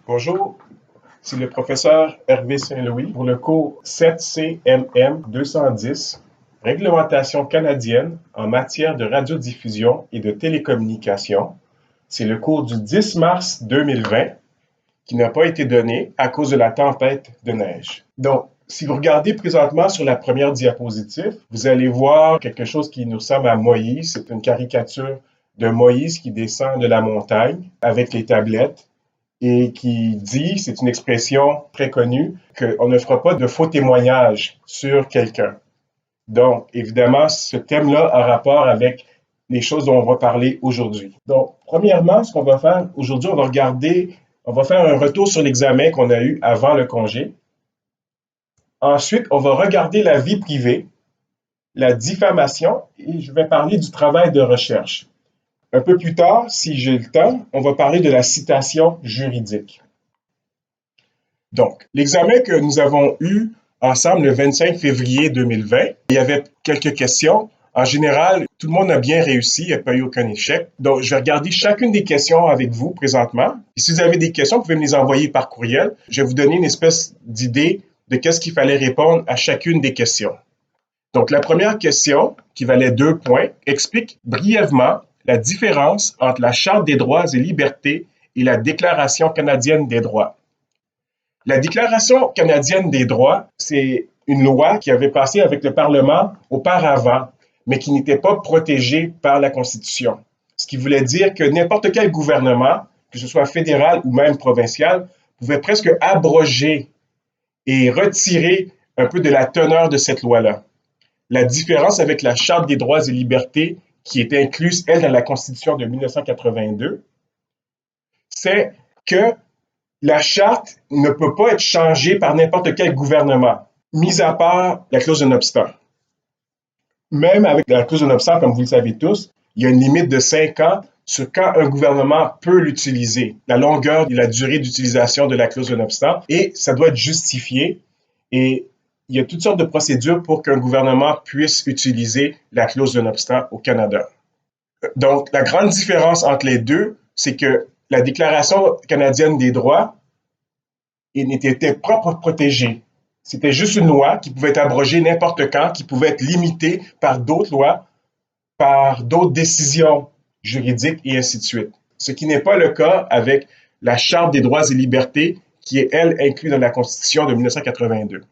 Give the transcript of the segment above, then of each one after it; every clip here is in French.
Bonjour, c'est le professeur Hervé Saint-Louis pour le cours 7CMM 210, Réglementation canadienne en matière de radiodiffusion et de télécommunication. C'est le cours du 10 mars 2020 qui n'a pas été donné à cause de la tempête de neige. Donc, si vous regardez présentement sur la première diapositive, vous allez voir quelque chose qui nous ressemble à Moïse. C'est une caricature de Moïse qui descend de la montagne avec les tablettes et qui dit, c'est une expression très connue, qu'on ne fera pas de faux témoignages sur quelqu'un. Donc, évidemment, ce thème-là a rapport avec les choses dont on va parler aujourd'hui. Donc, premièrement, ce qu'on va faire aujourd'hui, on va faire un retour sur l'examen qu'on a eu avant le congé. Ensuite, on va regarder la vie privée, la diffamation, et je vais parler du travail de recherche. Un peu plus tard, si j'ai le temps, on va parler de la citation juridique. Donc, l'examen que nous avons eu ensemble le 25 février 2020, il y avait quelques questions. En général, tout le monde a bien réussi, il n'y a pas eu aucun échec. Donc, je vais regarder chacune des questions avec vous présentement. Et si vous avez des questions, vous pouvez me les envoyer par courriel. Je vais vous donner une espèce d'idée de qu'est-ce qu'il fallait répondre à chacune des questions. Donc, la première question, qui valait 2 points, explique brièvement la différence entre la Charte des droits et libertés et la Déclaration canadienne des droits. La Déclaration canadienne des droits, c'est une loi qui avait passé avec le Parlement auparavant, mais qui n'était pas protégée par la Constitution. Ce qui voulait dire que n'importe quel gouvernement, que ce soit fédéral ou même provincial, pouvait presque abroger et retirer un peu de la teneur de cette loi-là. La différence avec la Charte des droits et libertés, qui était incluse, elle, dans la Constitution de 1982, c'est que la Charte ne peut pas être changée par n'importe quel gouvernement, mis à part la clause de non-obstant. Même avec la clause de non-obstant, comme vous le savez tous, il y a une limite de 5 ans sur quand un gouvernement peut l'utiliser, la longueur et la durée d'utilisation de la clause de non-obstant, et ça doit être justifié. Et il y a toutes sortes de procédures pour qu'un gouvernement puisse utiliser la clause de non-obstant au Canada. Donc, la grande différence entre les deux, c'est que la Déclaration canadienne des droits n'était pas protégée. C'était juste une loi qui pouvait être abrogée n'importe quand, qui pouvait être limitée par d'autres lois, par d'autres décisions juridiques et ainsi de suite. Ce qui n'est pas le cas avec la Charte des droits et libertés qui est, elle, inclue dans la Constitution de 1982.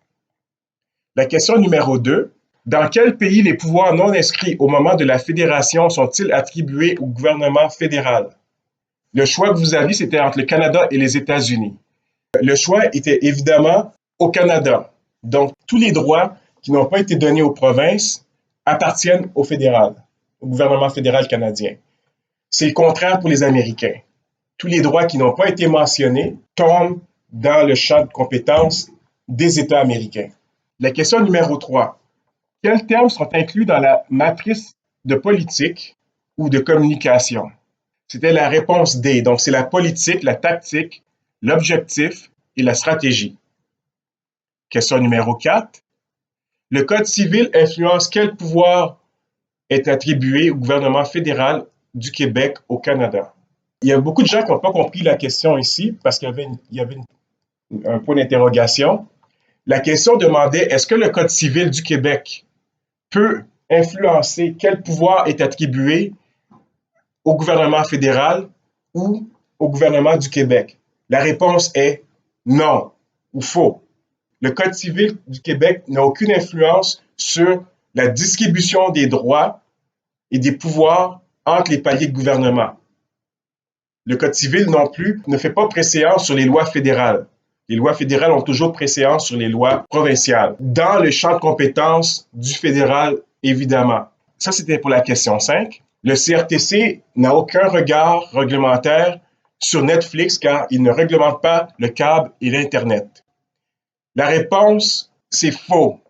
La question numéro 2. Dans quel pays les pouvoirs non inscrits au moment de la fédération sont-ils attribués au gouvernement fédéral? Le choix que vous aviez, c'était entre le Canada et les États-Unis. Le choix était évidemment au Canada. Donc, tous les droits qui n'ont pas été donnés aux provinces appartiennent au fédéral, au gouvernement fédéral canadien. C'est le contraire pour les Américains. Tous les droits qui n'ont pas été mentionnés tombent dans le champ de compétences des États américains. La question numéro 3. Quels termes sont inclus dans la matrice de politique ou de communication? C'était la réponse D. Donc, c'est la politique, la tactique, l'objectif et la stratégie. Question numéro 4. Le Code civil influence quel pouvoir est attribué au gouvernement fédéral du Québec au Canada? Il y a beaucoup de gens qui n'ont pas compris la question ici parce qu'il y avait un point d'interrogation. La question demandait, est-ce que le Code civil du Québec peut influencer quel pouvoir est attribué au gouvernement fédéral ou au gouvernement du Québec? La réponse est non ou faux. Le Code civil du Québec n'a aucune influence sur la distribution des droits et des pouvoirs entre les paliers de gouvernement. Le Code civil non plus ne fait pas préséance sur les lois fédérales. Les lois fédérales ont toujours préséance sur les lois provinciales, dans le champ de compétences du fédéral, évidemment. Ça, c'était pour la question 5. Le CRTC n'a aucun regard réglementaire sur Netflix car il ne réglemente pas le câble et l'Internet. La réponse, c'est faux.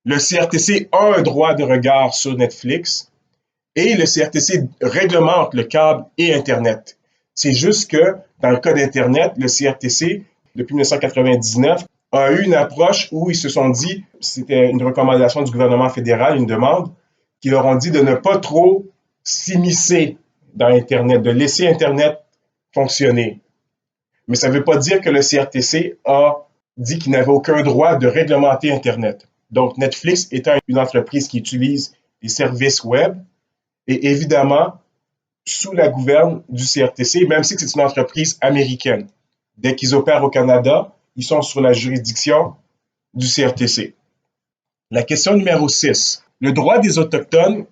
Le CRTC a un droit de regard sur Netflix et le CRTC réglemente le câble et Internet. C'est juste que, dans le cas d'Internet, le CRTC, depuis 1999, a eu une approche où ils se sont dit, c'était une recommandation du gouvernement fédéral, une demande, qui leur ont dit de ne pas trop s'immiscer dans Internet, de laisser Internet fonctionner. Mais ça ne veut pas dire que le CRTC a dit qu'il n'avait aucun droit de réglementer Internet. Donc, Netflix étant une entreprise qui utilise des services web, et évidemment, sous la gouverne du CRTC, même si c'est une entreprise américaine. Dès qu'ils opèrent au Canada, ils sont sous la juridiction du CRTC. La question numéro 6. Le droit des Autochtones,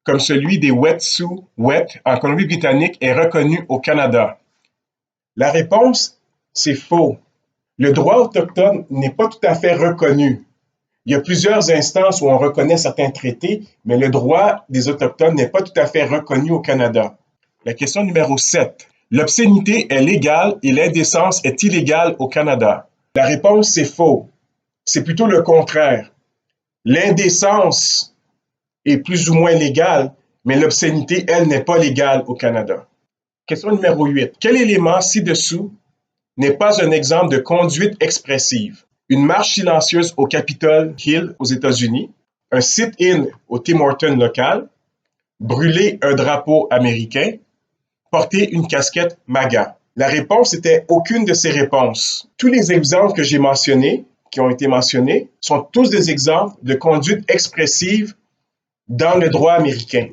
comme celui des Wet'suwet'en en Colombie-Britannique, est reconnu au Canada. La réponse, c'est faux. Le droit autochtone n'est pas tout à fait reconnu. Il y a plusieurs instances où on reconnaît certains traités, mais le droit des Autochtones n'est pas tout à fait reconnu au Canada. La question numéro 7. L'obscénité est légale et l'indécence est illégale au Canada. La réponse, c'est faux. C'est plutôt le contraire. L'indécence est plus ou moins légale, mais l'obscénité, elle, n'est pas légale au Canada. Question numéro 8. Quel élément ci-dessous n'est pas un exemple de conduite expressive? Une marche silencieuse au Capitol Hill aux États-Unis, un sit-in au Tim Hortons local, brûler un drapeau américain, porter une casquette MAGA. La réponse était aucune de ces réponses. Tous les exemples que j'ai mentionnés, qui ont été mentionnés, sont tous des exemples de conduite expressive dans le droit américain.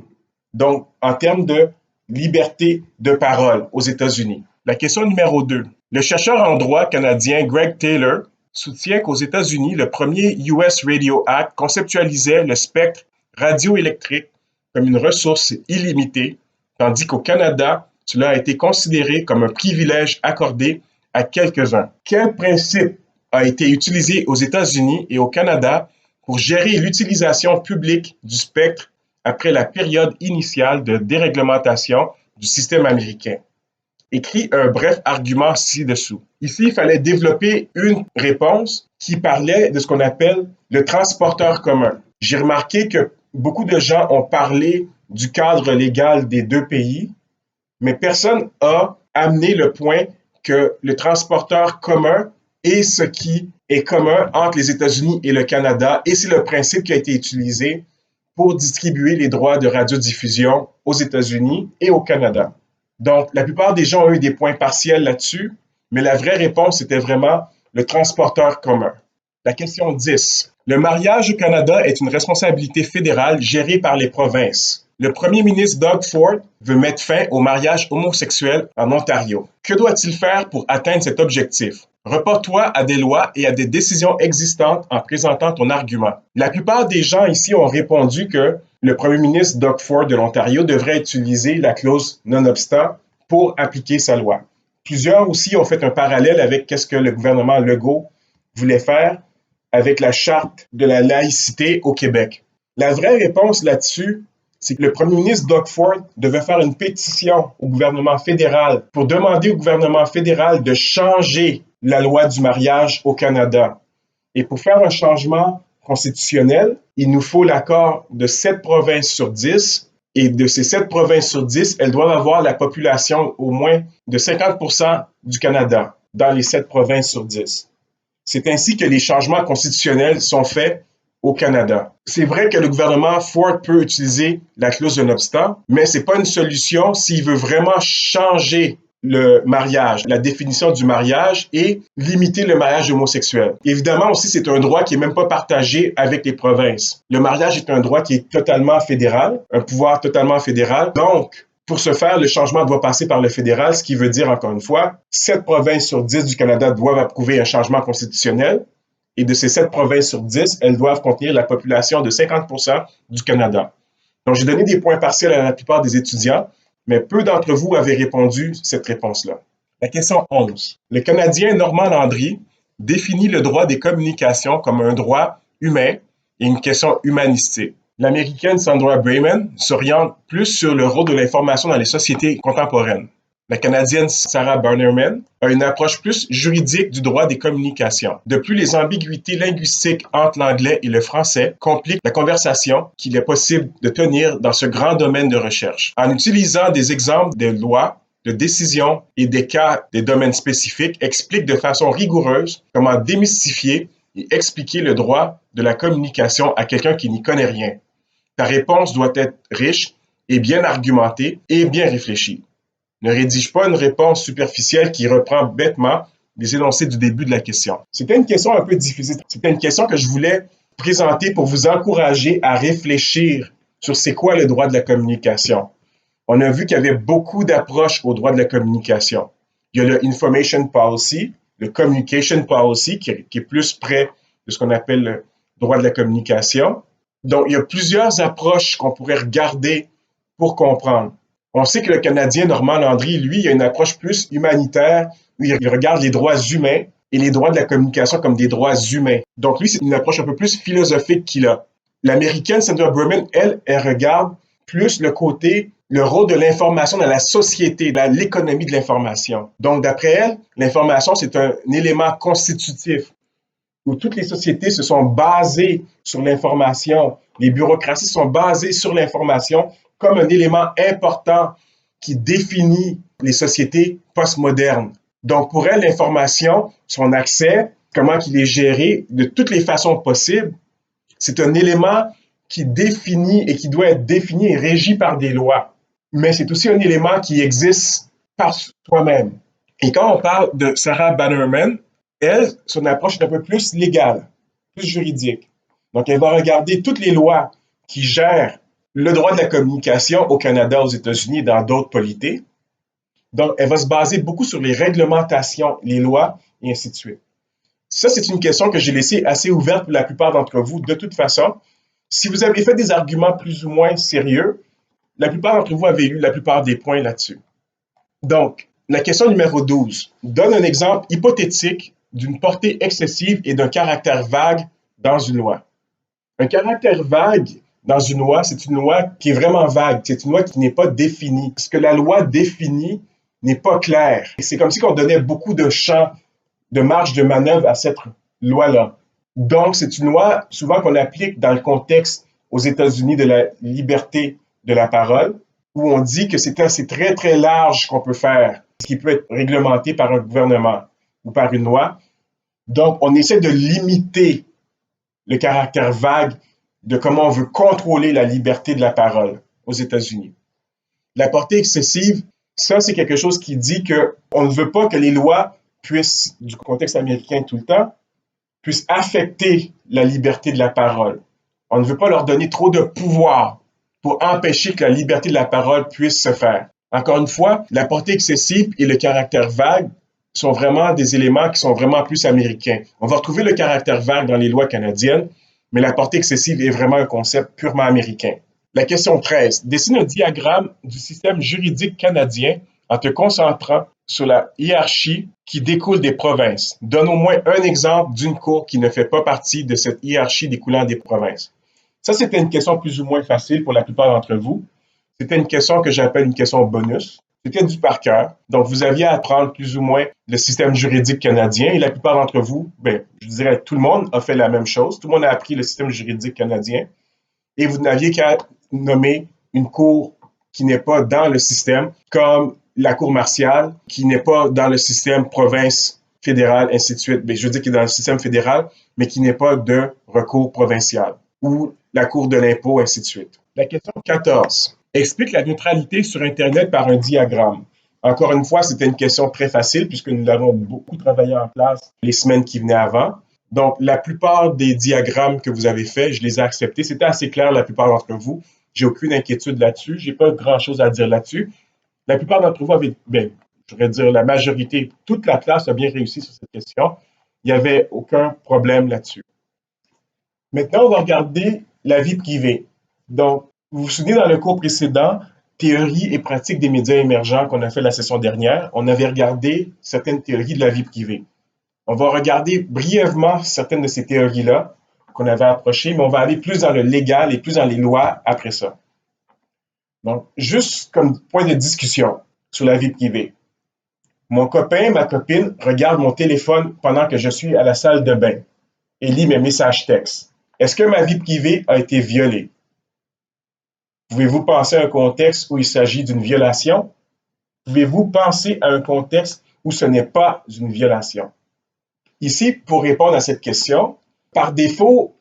Donc, en termes de liberté de parole aux États-Unis. La question numéro 2. Le chercheur en droit canadien Greg Taylor soutient qu'aux États-Unis, le premier US Radio Act conceptualisait le spectre radioélectrique comme une ressource illimitée, tandis qu'au Canada, cela a été considéré comme un privilège accordé à quelques-uns. Quel principe a été utilisé aux États-Unis et au Canada pour gérer l'utilisation publique du spectre après la période initiale de déréglementation du système américain? Écrit un bref argument ci-dessous. Ici, il fallait développer une réponse qui parlait de ce qu'on appelle le transporteur commun. J'ai remarqué que beaucoup de gens ont parlé du cadre légal des deux pays, mais personne n'a amené le point que le transporteur commun est ce qui est commun entre les États-Unis et le Canada, et c'est le principe qui a été utilisé pour distribuer les droits de radiodiffusion aux États-Unis et au Canada. Donc, la plupart des gens ont eu des points partiels là-dessus, mais la vraie réponse était vraiment le transporteur commun. La question 10. Le mariage au Canada est une responsabilité fédérale gérée par les provinces. Le premier ministre Doug Ford veut mettre fin au mariage homosexuel en Ontario. Que doit-il faire pour atteindre cet objectif? Reporte-toi à des lois et à des décisions existantes en présentant ton argument. La plupart des gens ici ont répondu que le premier ministre Doug Ford de l'Ontario devrait utiliser la clause non-obstant pour appliquer sa loi. Plusieurs aussi ont fait un parallèle avec ce que le gouvernement Legault voulait faire avec la charte de la laïcité au Québec. La vraie réponse là-dessus, c'est que le premier ministre Doug Ford devait faire une pétition au gouvernement fédéral pour demander au gouvernement fédéral de changer la loi du mariage au Canada. Et pour faire un changement constitutionnel, il nous faut l'accord de 7 provinces sur 10. Et de ces 7 provinces sur 10, elles doivent avoir la population au moins de 50% du Canada dans les 7 provinces sur 10. C'est ainsi que les changements constitutionnels sont faits au Canada. C'est vrai que le gouvernement Ford peut utiliser la clause non-obstant, mais ce n'est pas une solution s'il veut vraiment changer le mariage, la définition du mariage et limiter le mariage homosexuel. Évidemment aussi, c'est un droit qui n'est même pas partagé avec les provinces. Le mariage est un droit qui est totalement fédéral, un pouvoir totalement fédéral. Donc, pour ce faire, le changement doit passer par le fédéral, ce qui veut dire, encore une fois, 7 provinces sur 10 du Canada doivent approuver un changement constitutionnel. Et de ces 7 provinces sur 10, elles doivent contenir la population de 50% du Canada. Donc, j'ai donné des points partiels à la plupart des étudiants, mais peu d'entre vous avaient répondu cette réponse-là. La question 11. Le Canadien Normand Landry définit le droit des communications comme un droit humain et une question humanistique. L'Américaine Sandra Brayman s'oriente plus sur le rôle de l'information dans les sociétés contemporaines. La Canadienne Sarah Bannerman a une approche plus juridique du droit des communications. De plus, les ambiguïtés linguistiques entre l'anglais et le français compliquent la conversation qu'il est possible de tenir dans ce grand domaine de recherche. En utilisant des exemples de lois, de décisions et des cas des domaines spécifiques, explique de façon rigoureuse comment démystifier et expliquer le droit de la communication à quelqu'un qui n'y connaît rien. Ta réponse doit être riche et bien argumentée et bien réfléchie. Ne rédige pas une réponse superficielle qui reprend bêtement les énoncés du début de la question. C'était une question un peu difficile. C'était une question que je voulais présenter pour vous encourager à réfléchir sur c'est quoi le droit de la communication. On a vu qu'il y avait beaucoup d'approches au droit de la communication. Il y a le Information Policy, le Communication Policy, qui est plus près de ce qu'on appelle le droit de la communication. Donc, il y a plusieurs approches qu'on pourrait regarder pour comprendre. On sait que le Canadien Normand Landry, lui, il a une approche plus humanitaire, où il regarde les droits humains et les droits de la communication comme des droits humains. Donc, lui, c'est une approche un peu plus philosophique qu'il a. L'Américaine Sandra Berman, elle regarde plus le rôle de l'information dans la société, dans l'économie de l'information. Donc, d'après elle, l'information, c'est un élément constitutif où toutes les sociétés se sont basées sur l'information. Les bureaucraties sont basées sur l'information comme un élément important qui définit les sociétés postmodernes. Donc, pour elle, l'information, son accès, comment il est géré de toutes les façons possibles, c'est un élément qui définit et qui doit être défini et régi par des lois. Mais c'est aussi un élément qui existe par soi-même. Et quand on parle de Sarah Bannerman, elle, son approche est un peu plus légale, plus juridique. Donc, elle va regarder toutes les lois qui gèrent le droit de la communication au Canada, aux États-Unis et dans d'autres polités. Donc, elle va se baser beaucoup sur les réglementations, les lois, et ainsi de suite. Ça, c'est une question que j'ai laissée assez ouverte pour la plupart d'entre vous. De toute façon, si vous avez fait des arguments plus ou moins sérieux, la plupart d'entre vous avez eu la plupart des points là-dessus. Donc, la question numéro 12 donne un exemple hypothétique d'une portée excessive et d'un caractère vague dans une loi. Un caractère vague dans une loi, c'est une loi qui est vraiment vague. C'est une loi qui n'est pas définie. Ce que la loi définit n'est pas clair. C'est comme si on donnait beaucoup de champ, de marge de manœuvre à cette loi-là. Donc, c'est une loi souvent qu'on applique dans le contexte aux États-Unis de la liberté de la parole, où on dit que c'est très, très large qu'on peut faire, ce qui peut être réglementé par un gouvernement ou par une loi. Donc, on essaie de limiter le caractère vague de comment on veut contrôler la liberté de la parole aux États-Unis. La portée excessive, ça, c'est quelque chose qui dit qu'on ne veut pas que les lois puissent, du contexte américain tout le temps, puissent affecter la liberté de la parole. On ne veut pas leur donner trop de pouvoir pour empêcher que la liberté de la parole puisse se faire. Encore une fois, la portée excessive et le caractère vague sont vraiment des éléments qui sont vraiment plus américains. On va retrouver le caractère vague dans les lois canadiennes, mais la portée excessive est vraiment un concept purement américain. La question 13. Dessine un diagramme du système juridique canadien en te concentrant sur la hiérarchie qui découle des provinces. Donne au moins un exemple d'une cour qui ne fait pas partie de cette hiérarchie découlant des provinces. Ça, c'était une question plus ou moins facile pour la plupart d'entre vous. C'était une question que j'appelle une question bonus. C'était du par cœur. Donc, vous aviez à apprendre plus ou moins le système juridique canadien et la plupart d'entre vous, je dirais tout le monde a fait la même chose. Tout le monde a appris le système juridique canadien et vous n'aviez qu'à nommer une cour qui n'est pas dans le système, comme la cour martiale, qui n'est pas dans le système province fédérale, ainsi de suite. Je veux dire qui est dans le système fédéral, mais qui n'est pas de recours provincial, ou la cour de l'impôt, ainsi de suite. La question 14. Explique la neutralité sur Internet par un diagramme. Encore une fois, c'était une question très facile puisque nous l'avons beaucoup travaillé en classe les semaines qui venaient avant. Donc, la plupart des diagrammes que vous avez faits, je les ai acceptés. C'était assez clair, la plupart d'entre vous. J'ai aucune inquiétude là-dessus. J'ai pas grand-chose à dire là-dessus. La plupart d'entre vous avaient, je voudrais dire la majorité, toute la classe a bien réussi sur cette question. Il n'y avait aucun problème là-dessus. Maintenant, on va regarder la vie privée. Donc, vous vous souvenez dans le cours précédent, théorie et pratique des médias émergents qu'on a fait la session dernière, on avait regardé certaines théories de la vie privée. On va regarder brièvement certaines de ces théories-là qu'on avait approchées, mais on va aller plus dans le légal et plus dans les lois après ça. Donc, juste comme point de discussion sur la vie privée. Mon copain, ma copine regarde mon téléphone pendant que je suis à la salle de bain et lit mes messages textes. Est-ce que ma vie privée a été violée? Pouvez-vous penser à un contexte où il s'agit d'une violation? Pouvez-vous penser à un contexte où ce n'est pas une violation? Ici, pour répondre à cette question, par défaut,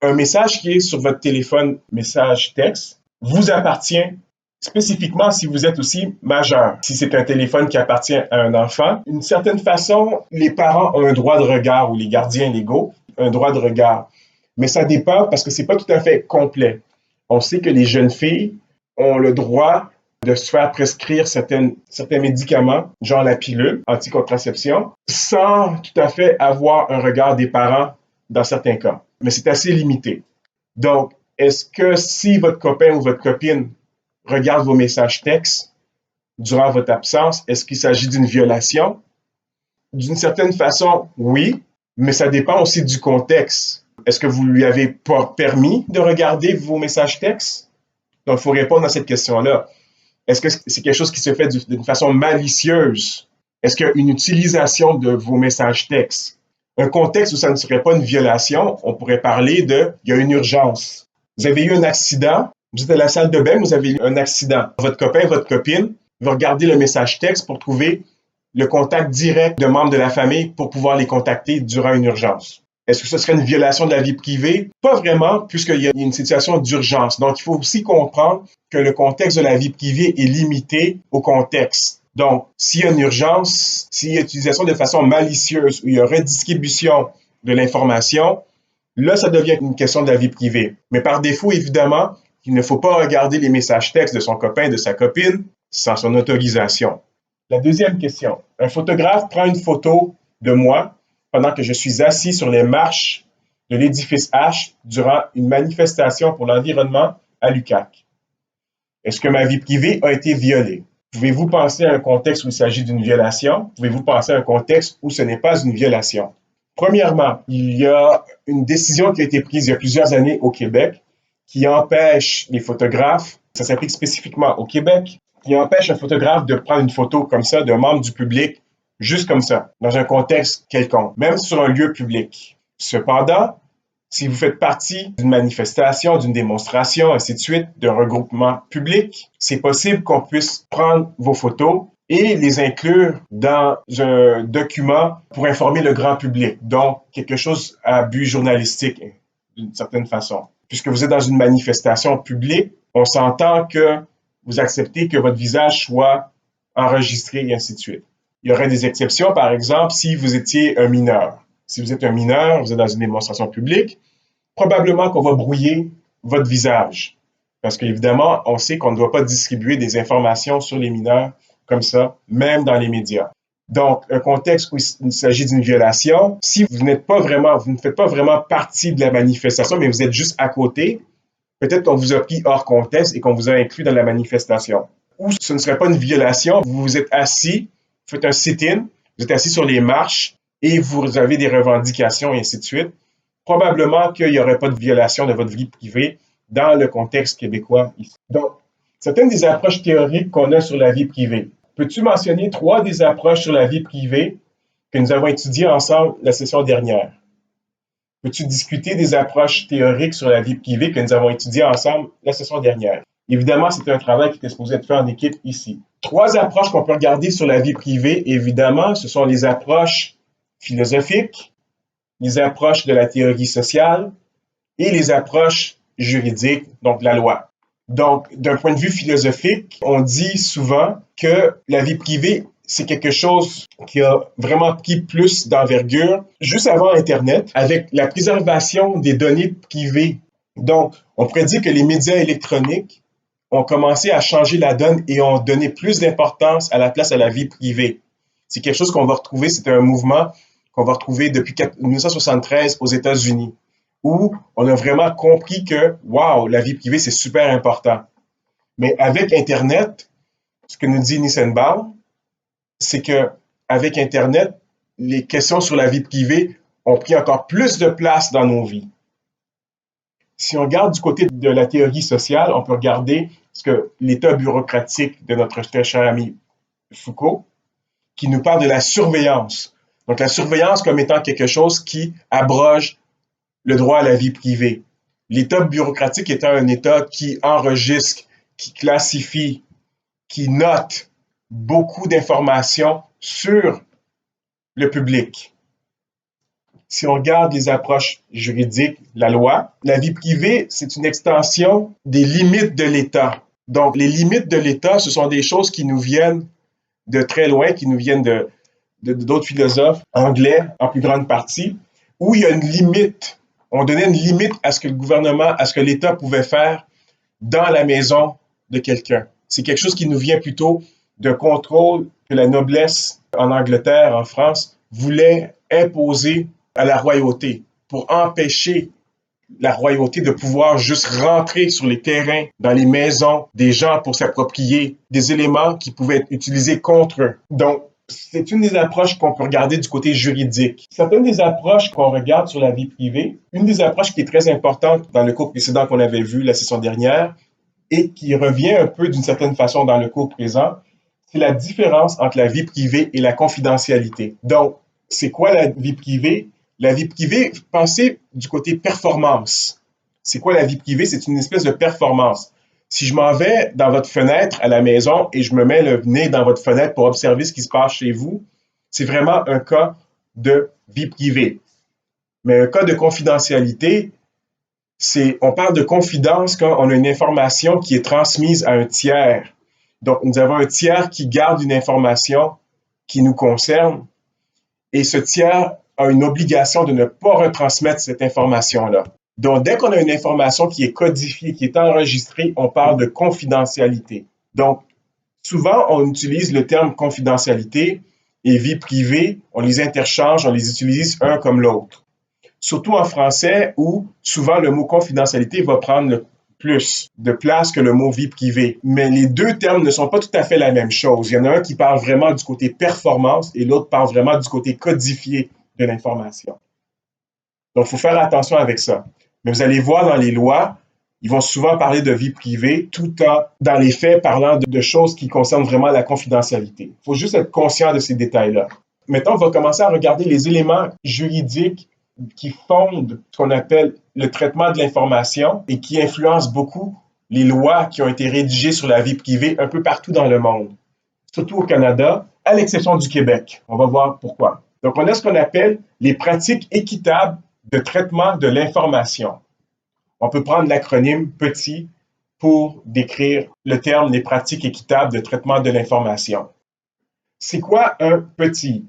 un message qui est sur votre téléphone, message texte, vous appartient Spécifiquement, si vous êtes aussi majeur, si c'est un téléphone qui appartient à un enfant, d'une certaine façon, les parents ont un droit de regard ou les gardiens légaux, un droit de regard. Mais ça dépend parce que c'est pas tout à fait complet. On sait que les jeunes filles ont le droit de se faire prescrire certains médicaments, genre la pilule, anticontraception, sans tout à fait avoir un regard des parents dans certains cas. Mais c'est assez limité. Donc, est-ce que si votre copain ou votre copine regarde vos messages textes durant votre absence, est-ce qu'il s'agit d'une violation? D'une certaine façon, oui, mais ça dépend aussi du contexte. Est-ce que vous lui avez pas permis de regarder vos messages textes? Donc, il faut répondre à cette question-là. Est-ce que c'est quelque chose qui se fait d'une façon malicieuse? Est-ce qu'il y a une utilisation de vos messages textes? Un contexte où ça ne serait pas une violation, on pourrait parler de « il y a une urgence ». Vous avez eu un accident, vous êtes à la salle de bain, vous avez eu un accident. Votre copain, votre copine va regarder le message texte pour trouver le contact direct de membres de la famille pour pouvoir les contacter durant une urgence. Est-ce que ce serait une violation de la vie privée? Pas vraiment, puisqu'il y a une situation d'urgence. Donc, il faut aussi comprendre que le contexte de la vie privée est limité au contexte. Donc, s'il y a une urgence, s'il y a utilisation de façon malicieuse ou il y a redistribution de l'information, là, ça devient une question de la vie privée. Mais par défaut, évidemment, il ne faut pas regarder les messages textes de son copain, de sa copine, sans son autorisation. La deuxième question. Un photographe prend une photo de moi pendant que je suis assis sur les marches de l'édifice H durant une manifestation pour l'environnement à l'UQAC. Est-ce que ma vie privée a été violée? Pouvez-vous penser à un contexte où il s'agit d'une violation? Pouvez-vous penser à un contexte où ce n'est pas une violation? Premièrement, il y a une décision qui a été prise il y a plusieurs années au Québec qui empêche les photographes, ça s'applique spécifiquement au Québec, qui empêche un photographe de prendre une photo comme ça d'un membre du public juste comme ça, dans un contexte quelconque, même sur un lieu public. Cependant, si vous faites partie d'une manifestation, d'une démonstration, ainsi de suite, d'un regroupement public, c'est possible qu'on puisse prendre vos photos et les inclure dans un document pour informer le grand public. Donc, quelque chose à but journalistique, d'une certaine façon. Puisque vous êtes dans une manifestation publique, on s'entend que vous acceptez que votre visage soit enregistré et ainsi de suite. Il y aurait des exceptions, par exemple, si vous étiez un mineur. Si vous êtes un mineur, vous êtes dans une démonstration publique, probablement qu'on va brouiller votre visage. Parce qu'évidemment, on sait qu'on ne doit pas distribuer des informations sur les mineurs comme ça, même dans les médias. Donc, un contexte où il s'agit d'une violation, si vous ne faites pas vraiment partie de la manifestation, mais vous êtes juste à côté, peut-être qu'on vous a pris hors contexte et qu'on vous a inclus dans la manifestation. Ou ce ne serait pas une violation, vous vous êtes assis, vous faites un sit-in, vous êtes assis sur les marches et vous avez des revendications et ainsi de suite. Probablement qu'il n'y aurait pas de violation de votre vie privée dans le contexte québécois ici. Donc, certaines des approches théoriques qu'on a sur la vie privée. Peux-tu mentionner 3 des approches sur la vie privée que nous avons étudiées ensemble la session dernière? Peux-tu discuter des approches théoriques sur la vie privée que nous avons étudiées ensemble la session dernière? Évidemment, c'est un travail qui était supposé être fait en équipe ici. 3 approches qu'on peut regarder sur la vie privée, évidemment, ce sont les approches philosophiques, les approches de la théorie sociale et les approches juridiques, donc la loi. Donc, d'un point de vue philosophique, on dit souvent que la vie privée, c'est quelque chose qui a vraiment pris plus d'envergure juste avant Internet, avec la préservation des données privées. Donc, on pourrait dire que les médias électroniques ont commencé à changer la donne et ont donné plus d'importance à la place à la vie privée. C'est quelque chose qu'on va retrouver, c'est un mouvement qu'on va retrouver depuis 1973 aux États-Unis, où on a vraiment compris que, wow, la vie privée, c'est super important. Mais avec Internet, ce que nous dit Nissenbaum, c'est qu'avec Internet, les questions sur la vie privée ont pris encore plus de place dans nos vies. Si on regarde du côté de la théorie sociale, on peut regarder ce que l'état bureaucratique de notre très cher ami Foucault, qui nous parle de la surveillance. Donc, la surveillance comme étant quelque chose qui abroge le droit à la vie privée. L'état bureaucratique étant un état qui enregistre, qui classifie, qui note beaucoup d'informations sur le public. Si on regarde les approches juridiques, la loi, la vie privée, c'est une extension des limites de l'État. Donc, les limites de l'État, ce sont des choses qui nous viennent de très loin, qui nous viennent d'autres philosophes anglais en plus grande partie, où il y a une limite. On donnait une limite à ce que le gouvernement, à ce que l'État pouvait faire dans la maison de quelqu'un. C'est quelque chose qui nous vient plutôt de contrôle que la noblesse en Angleterre, en France, voulait imposer à la royauté pour empêcher la royauté de pouvoir juste rentrer sur les terrains, dans les maisons des gens pour s'approprier des éléments qui pouvaient être utilisés contre eux. Donc, c'est une des approches qu'on peut regarder du côté juridique. Certaines des approches qu'on regarde sur la vie privée, une des approches qui est très importante dans le cours précédent qu'on avait vu la session dernière et qui revient un peu d'une certaine façon dans le cours présent, c'est la différence entre la vie privée et la confidentialité. Donc, c'est quoi la vie privée? La vie privée, pensez du côté performance. C'est quoi la vie privée? C'est une espèce de performance. Si je m'en vais dans votre fenêtre à la maison et je me mets le nez dans votre fenêtre pour observer ce qui se passe chez vous, c'est vraiment un cas de vie privée. Mais un cas de confidentialité, on parle de confidence quand on a une information qui est transmise à un tiers. Donc, nous avons un tiers qui garde une information qui nous concerne et ce tiers a une obligation de ne pas retransmettre cette information-là. Donc, dès qu'on a une information qui est codifiée, qui est enregistrée, on parle de confidentialité. Donc, souvent, on utilise le terme confidentialité et vie privée, on les interchange, on les utilise un comme l'autre. Surtout en français où souvent le mot confidentialité va prendre le plus de place que le mot vie privée. Mais les deux termes ne sont pas tout à fait la même chose. Il y en a un qui parle vraiment du côté performance et l'autre parle vraiment du côté codifié de l'information. Donc, il faut faire attention avec ça. Mais vous allez voir dans les lois, ils vont souvent parler de vie privée tout en, dans les faits, parlant de choses qui concernent vraiment la confidentialité. Il faut juste être conscient de ces détails-là. Maintenant, on va commencer à regarder les éléments juridiques qui fondent ce qu'on appelle le traitement de l'information et qui influencent beaucoup les lois qui ont été rédigées sur la vie privée un peu partout dans le monde, surtout au Canada, à l'exception du Québec. On va voir pourquoi. Donc, on a ce qu'on appelle les pratiques équitables de traitement de l'information. On peut prendre l'acronyme PETI pour décrire le terme les pratiques équitables de traitement de l'information. C'est quoi un PETI?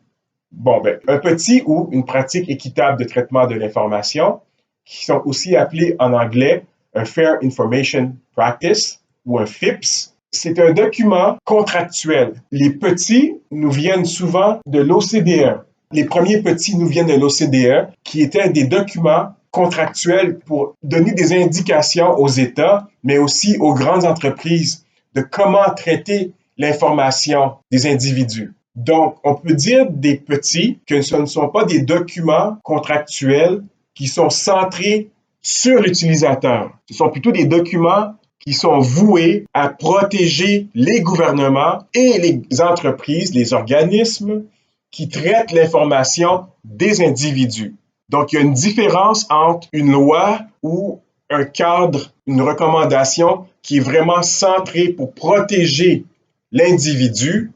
Bon, un PETI ou une pratique équitable de traitement de l'information, qui sont aussi appelés en anglais un Fair Information Practice ou un FIPS, c'est un document contractuel. Les PETI nous viennent souvent de l'OCDE. Les premiers PETI nous viennent de l'OCDE, qui étaient des documents contractuels pour donner des indications aux États, mais aussi aux grandes entreprises de comment traiter l'information des individus. Donc, on peut dire des PETI que ce ne sont pas des documents contractuels qui sont centrés sur l'utilisateur. Ce sont plutôt des documents qui sont voués à protéger les gouvernements et les entreprises, les organismes qui traitent l'information des individus. Donc, il y a une différence entre une loi ou un cadre, une recommandation qui est vraiment centrée pour protéger l'individu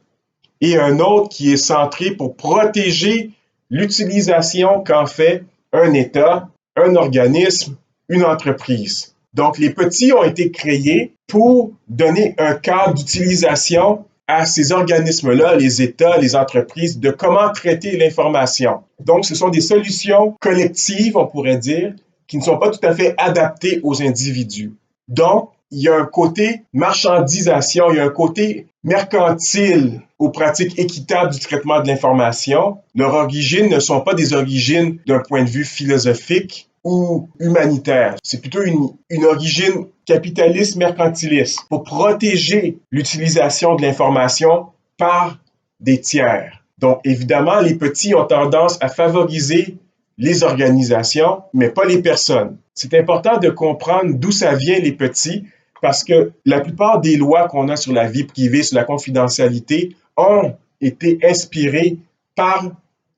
et un autre qui est centré pour protéger l'utilisation qu'en fait un État, un organisme, une entreprise. Donc, les PETI ont été créés pour donner un cadre d'utilisation à ces organismes-là, les États, les entreprises, de comment traiter l'information. Donc, ce sont des solutions collectives, on pourrait dire, qui ne sont pas tout à fait adaptées aux individus. Donc, il y a un côté marchandisation, il y a un côté mercantile aux pratiques équitables du traitement de l'information. Leurs origines ne sont pas des origines d'un point de vue philosophique ou humanitaire. C'est plutôt une origine capitaliste mercantiliste pour protéger l'utilisation de l'information par des tiers. Donc, évidemment, les petits ont tendance à favoriser les organisations, mais pas les personnes. C'est important de comprendre d'où ça vient, les petits, parce que la plupart des lois qu'on a sur la vie privée, sur la confidentialité, ont été inspirées par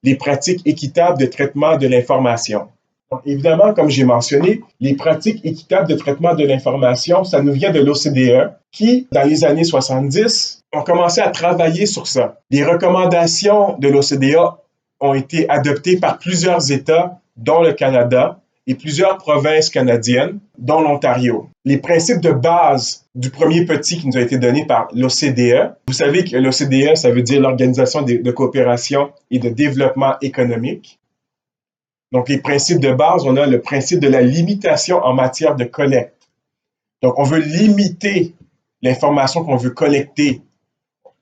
les pratiques équitables de traitement de l'information. Donc, évidemment, comme j'ai mentionné, les pratiques équitables de traitement de l'information, ça nous vient de l'OCDE, qui, dans les années 70, ont commencé à travailler sur ça. Les recommandations de l'OCDE ont été adoptées par plusieurs États, dont le Canada, et plusieurs provinces canadiennes, dont l'Ontario. Les principes de base du premier petit qui nous a été donné par l'OCDE. Vous savez que l'OCDE, ça veut dire l'Organisation de coopération et de développement économique. Donc, les principes de base, on a le principe de la limitation en matière de collecte. Donc, on veut limiter l'information qu'on veut collecter.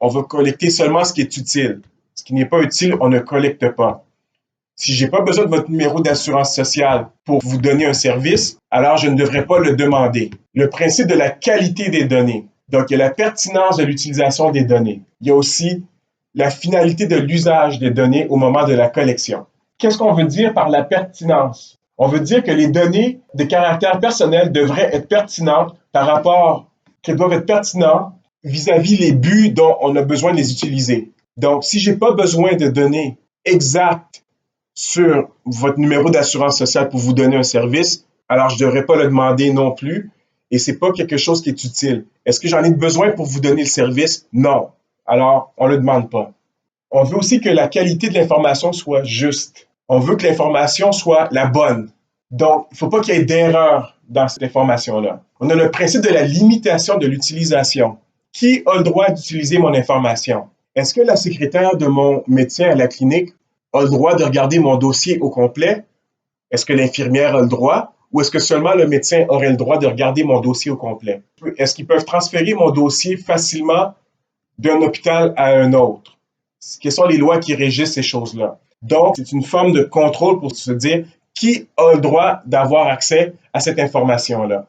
On veut collecter seulement ce qui est utile. Ce qui n'est pas utile, on ne collecte pas. Si je n'ai pas besoin de votre numéro d'assurance sociale pour vous donner un service, alors je ne devrais pas le demander. Le principe de la qualité des données. Donc, il y a la pertinence de l'utilisation des données. Il y a aussi la finalité de l'usage des données au moment de la collection. Qu'est-ce qu'on veut dire par la pertinence? On veut dire que les données de caractère personnel devraient être pertinentes par rapport, qu'elles doivent être pertinentes vis-à-vis les buts dont on a besoin de les utiliser. Donc, si je n'ai pas besoin de données exactes sur votre numéro d'assurance sociale pour vous donner un service, alors je ne devrais pas le demander non plus et ce n'est pas quelque chose qui est utile. Est-ce que j'en ai besoin pour vous donner le service? Non. Alors, on ne le demande pas. On veut aussi que la qualité de l'information soit juste. On veut que l'information soit la bonne. Donc, il ne faut pas qu'il y ait d'erreur dans cette information-là. On a le principe de la limitation de l'utilisation. Qui a le droit d'utiliser mon information? Est-ce que la secrétaire de mon médecin à la clinique a le droit de regarder mon dossier au complet? Est-ce que l'infirmière a le droit? Ou est-ce que seulement le médecin aurait le droit de regarder mon dossier au complet? Est-ce qu'ils peuvent transférer mon dossier facilement d'un hôpital à un autre? Quelles sont les lois qui régissent ces choses-là? Donc, c'est une forme de contrôle pour se dire qui a le droit d'avoir accès à cette information-là.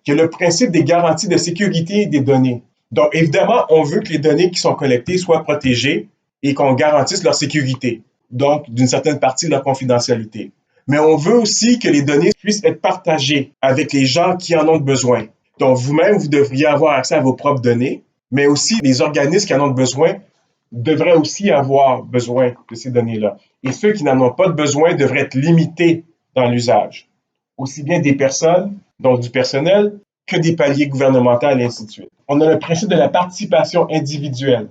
Il y a le principe des garanties de sécurité des données. Donc, évidemment, on veut que les données qui sont collectées soient protégées et qu'on garantisse leur sécurité, donc d'une certaine partie de leur confidentialité. Mais on veut aussi que les données puissent être partagées avec les gens qui en ont besoin. Donc, vous-même, vous devriez avoir accès à vos propres données, mais aussi les organismes qui en ont besoin devraient aussi avoir besoin de ces données-là. Et ceux qui n'en ont pas de besoin devraient être limités dans l'usage, aussi bien des personnes, donc du personnel, que des paliers gouvernementaux et ainsi de suite. On a le principe de la participation individuelle.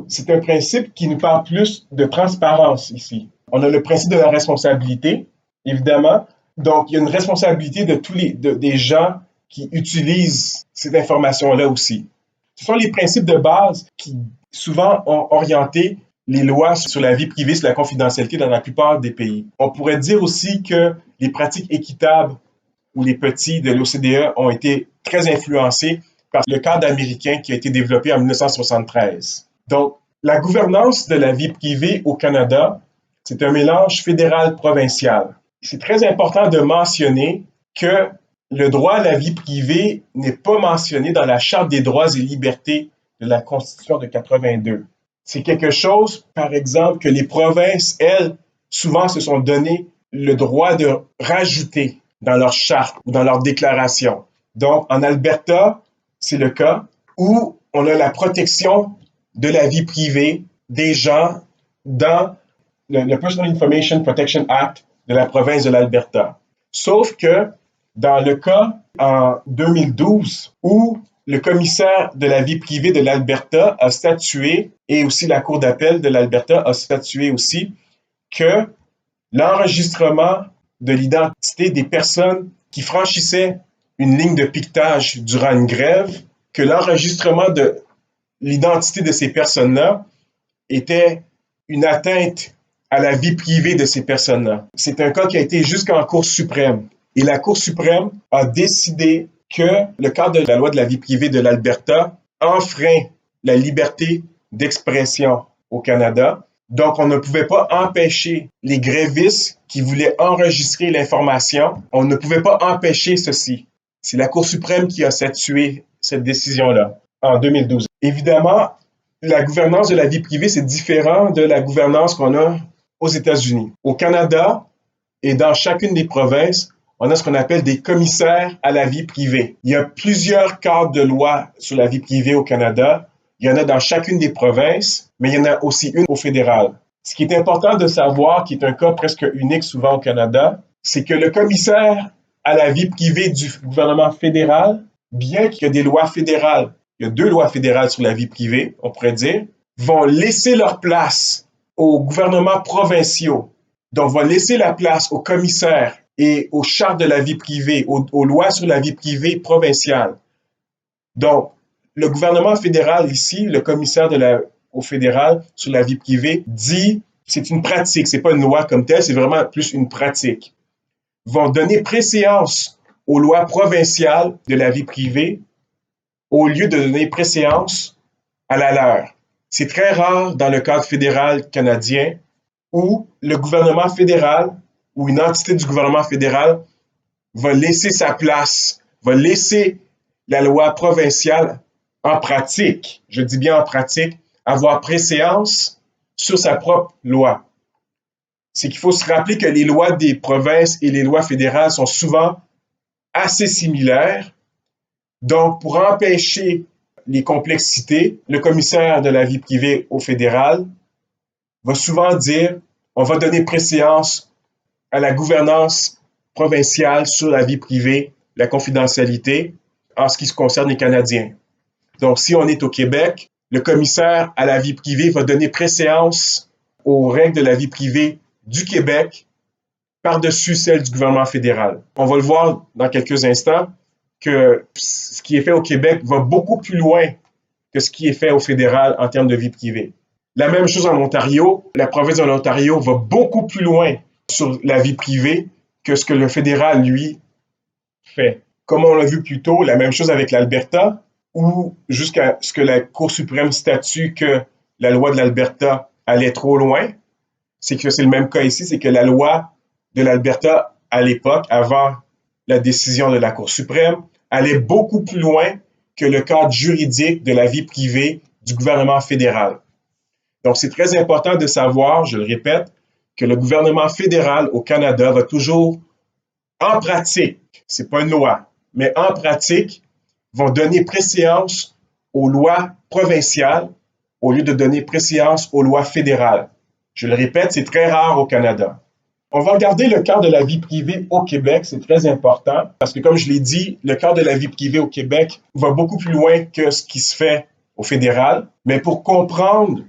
C'est un principe qui nous parle plus de transparence ici. On a le principe de la responsabilité, évidemment. Donc, il y a une responsabilité de des gens qui utilisent cette information-là aussi. Ce sont les principes de base qui souvent ont orienté les lois sur la vie privée, sur la confidentialité dans la plupart des pays. On pourrait dire aussi que les pratiques équitables ou les petits de l'OCDE ont été très influencés par le cadre américain qui a été développé en 1973. Donc, la gouvernance de la vie privée au Canada, c'est un mélange fédéral-provincial. C'est très important de mentionner que le droit à la vie privée n'est pas mentionné dans la Charte des droits et libertés de la Constitution de 82. C'est quelque chose, par exemple, que les provinces, elles, souvent se sont donné le droit de rajouter dans leur charte ou dans leur déclaration. Donc, en Alberta, c'est le cas où on a la protection de la vie privée des gens dans le Personal Information Protection Act de la province de l'Alberta. Sauf que dans le cas en 2012 où le commissaire de la vie privée de l'Alberta a statué, et aussi la Cour d'appel de l'Alberta a statué aussi, que l'enregistrement de l'identité des personnes qui franchissaient une ligne de piquetage durant une grève, que l'enregistrement de l'identité de ces personnes-là était une atteinte à la vie privée de ces personnes-là. C'est un cas qui a été jusqu'en Cour suprême. Et la Cour suprême a décidé que le cadre de la loi de la vie privée de l'Alberta enfreint la liberté d'expression au Canada. Donc, on ne pouvait pas empêcher les grévistes qui voulaient enregistrer l'information. On ne pouvait pas empêcher ceci. C'est la Cour suprême qui a statué cette décision-là en 2012. Évidemment, la gouvernance de la vie privée, c'est différent de la gouvernance qu'on a aux États-Unis. Au Canada et dans chacune des provinces, on a ce qu'on appelle des commissaires à la vie privée. Il y a plusieurs cadres de loi sur la vie privée au Canada. Il y en a dans chacune des provinces, mais il y en a aussi une au fédéral. Ce qui est important de savoir, qui est un cas presque unique souvent au Canada, c'est que le commissaire à la vie privée du gouvernement fédéral, bien qu'il y ait des lois fédérales, il y a 2 lois fédérales sur la vie privée, on pourrait dire, vont laisser leur place aux gouvernements provinciaux. Donc, vont laisser la place aux commissaires et aux chartes de la vie privée, aux lois sur la vie privée provinciale. Donc, le gouvernement fédéral ici, le commissaire au fédéral sur la vie privée, dit c'est une pratique, c'est pas une loi comme telle, c'est vraiment plus une pratique. Ils vont donner préséance aux lois provinciales de la vie privée au lieu de donner préséance à la leur. C'est très rare dans le cadre fédéral canadien où le gouvernement fédéral ou une entité du gouvernement fédéral va laisser sa place, va laisser la loi provinciale en pratique, je dis bien en pratique, avoir préséance sur sa propre loi. C'est qu'il faut se rappeler que les lois des provinces et les lois fédérales sont souvent assez similaires. Donc, pour empêcher les complexités, le commissaire de la vie privée au fédéral va souvent dire on va donner préséance à la gouvernance provinciale sur la vie privée, la confidentialité, en ce qui se concerne les Canadiens. Donc, si on est au Québec, le commissaire à la vie privée va donner préséance aux règles de la vie privée du Québec par-dessus celles du gouvernement fédéral. On va le voir dans quelques instants que ce qui est fait au Québec va beaucoup plus loin que ce qui est fait au fédéral en termes de vie privée. La même chose en Ontario. La province de l'Ontario va beaucoup plus loin sur la vie privée que ce que le fédéral, lui, fait. Comme on l'a vu plus tôt, la même chose avec l'Alberta, où jusqu'à ce que la Cour suprême statue que la loi de l'Alberta allait trop loin, c'est que c'est le même cas ici, c'est que la loi de l'Alberta, à l'époque, avant la décision de la Cour suprême, allait beaucoup plus loin que le cadre juridique de la vie privée du gouvernement fédéral. Donc, c'est très important de savoir, je le répète, que le gouvernement fédéral au Canada va toujours, en pratique, c'est pas une loi, mais en pratique, vont donner préséance aux lois provinciales au lieu de donner préséance aux lois fédérales. Je le répète, c'est très rare au Canada. On va regarder le cadre de la vie privée au Québec, c'est très important, parce que comme je l'ai dit, le cadre de la vie privée au Québec va beaucoup plus loin que ce qui se fait au fédéral. Mais pour comprendre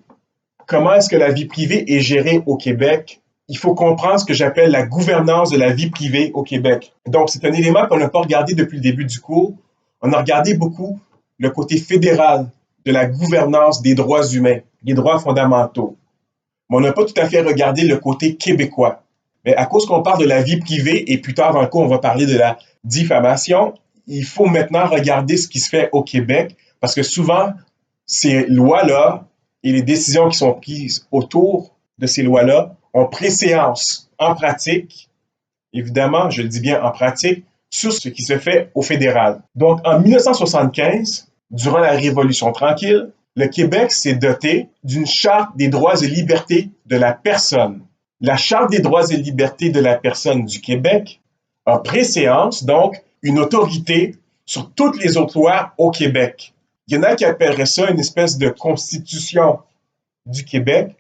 comment est-ce que la vie privée est gérée au Québec, il faut comprendre ce que j'appelle la gouvernance de la vie privée au Québec. Donc, c'est un élément qu'on n'a pas regardé depuis le début du cours. On a regardé beaucoup le côté fédéral de la gouvernance des droits humains, des droits fondamentaux. Mais on n'a pas tout à fait regardé le côté québécois. Mais à cause qu'on parle de la vie privée, et plus tard dans le cours, on va parler de la diffamation, il faut maintenant regarder ce qui se fait au Québec, parce que souvent, ces lois-là et les décisions qui sont prises autour de ces lois-là ont préséance en pratique, évidemment, je le dis bien en pratique, sur ce qui se fait au fédéral. Donc, en 1975, durant la Révolution tranquille, le Québec s'est doté d'une charte des droits et libertés de la personne. La Charte des droits et libertés de la personne du Québec a préséance, donc, une autorité sur toutes les autres lois au Québec. Il y en a qui appelleraient ça une espèce de constitution du Québec,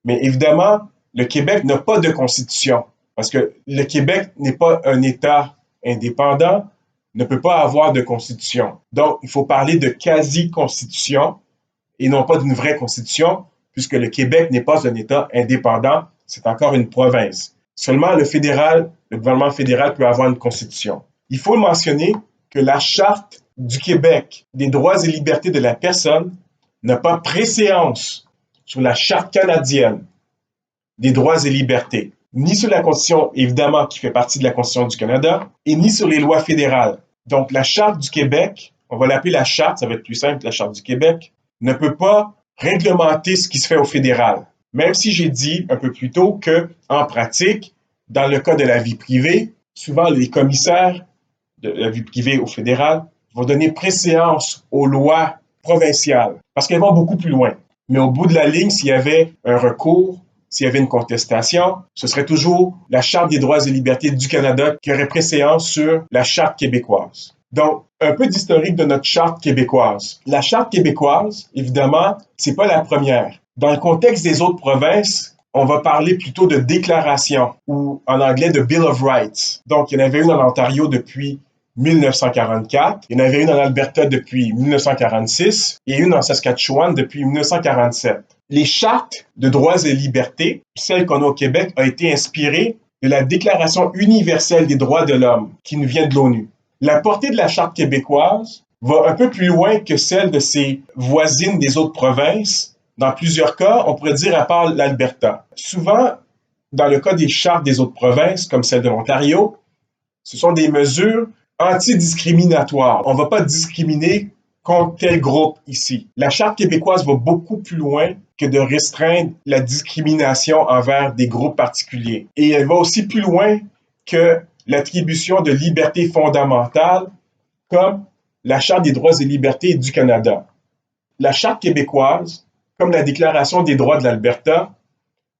mais évidemment, le Québec n'a pas de constitution, parce que le Québec n'est pas un État indépendant, ne peut pas avoir de constitution. Donc, il faut parler de quasi-constitution et non pas d'une vraie constitution, puisque le Québec n'est pas un État indépendant, c'est encore une province. Seulement le gouvernement fédéral peut avoir une constitution. Il faut mentionner que la Charte du Québec des droits et libertés de la personne n'a pas préséance sur la Charte canadienne des droits et libertés, ni sur la Constitution, évidemment, qui fait partie de la Constitution du Canada, et ni sur les lois fédérales. Donc, la Charte du Québec, on va l'appeler la Charte, ça va être plus simple, la Charte du Québec, ne peut pas réglementer ce qui se fait au fédéral. Même si j'ai dit un peu plus tôt que, en pratique, dans le cas de la vie privée, souvent les commissaires de la vie privée au fédéral vont donner préséance aux lois provinciales parce qu'elles vont beaucoup plus loin. Mais au bout de la ligne, s'il y avait un recours, s'il y avait une contestation, ce serait toujours la Charte des droits et libertés du Canada qui aurait préséance sur la Charte québécoise. Donc, un peu d'historique de notre Charte québécoise. La Charte québécoise, évidemment, c'est pas la première. Dans le contexte des autres provinces, on va parler plutôt de déclaration ou en anglais de Bill of Rights. Donc, il y en avait une en Ontario depuis 1944, il y en avait une en Alberta depuis 1946 et une en Saskatchewan depuis 1947. Les chartes de droits et libertés, celles qu'on a au Québec, ont été inspirées de la Déclaration universelle des droits de l'homme qui nous vient de l'ONU. La portée de la Charte québécoise va un peu plus loin que celle de ses voisines des autres provinces. Dans plusieurs cas, on pourrait dire à part l'Alberta. Souvent, dans le cas des chartes des autres provinces, comme celle de l'Ontario, ce sont des mesures antidiscriminatoires. On ne va pas discriminer contre tel groupe ici. La Charte québécoise va beaucoup plus loin que de restreindre la discrimination envers des groupes particuliers. Et elle va aussi plus loin que l'attribution de libertés fondamentales comme la Charte des droits et libertés du Canada. La Charte québécoise, comme la Déclaration des droits de l'Alberta,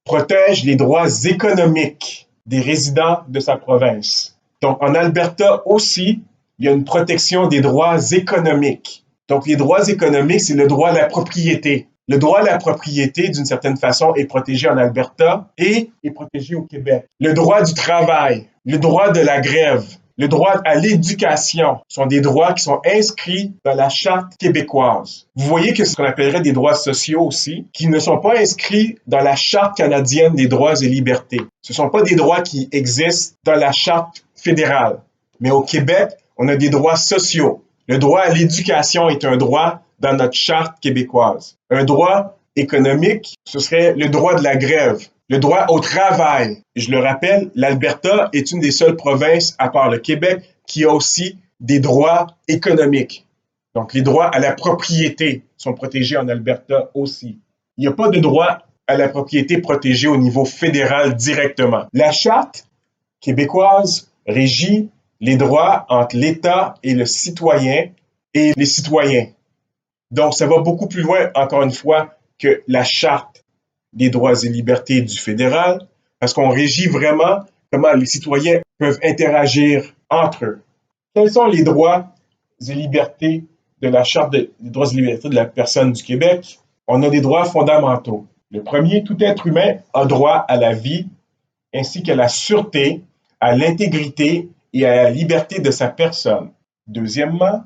protège les droits économiques des résidents de sa province. Donc, en Alberta aussi, il y a une protection des droits économiques. Donc, les droits économiques, c'est le droit à la propriété. Le droit à la propriété, d'une certaine façon, est protégé en Alberta et est protégé au Québec. Le droit du travail, le droit de la grève, le droit à l'éducation sont des droits qui sont inscrits dans la Charte québécoise. Vous voyez que c'est ce qu'on appellerait des droits sociaux aussi, qui ne sont pas inscrits dans la Charte canadienne des droits et libertés. Ce ne sont pas des droits qui existent dans la Charte fédérale. Mais au Québec, on a des droits sociaux. Le droit à l'éducation est un droit dans notre Charte québécoise. Un droit économique, ce serait le droit de la grève. Le droit au travail. Et je le rappelle, l'Alberta est une des seules provinces, à part le Québec, qui a aussi des droits économiques. Donc, les droits à la propriété sont protégés en Alberta aussi. Il n'y a pas de droit à la propriété protégé au niveau fédéral directement. La Charte québécoise régit les droits entre l'État et le citoyen et les citoyens. Donc, ça va beaucoup plus loin, encore une fois, que la Charte des droits et libertés du fédéral, parce qu'on régit vraiment comment les citoyens peuvent interagir entre eux. Quels sont les droits et libertés de la Charte des droits et libertés de la personne du Québec? On a des droits fondamentaux. Le premier, tout être humain a droit à la vie, ainsi qu'à la sûreté, à l'intégrité et à la liberté de sa personne. Deuxièmement,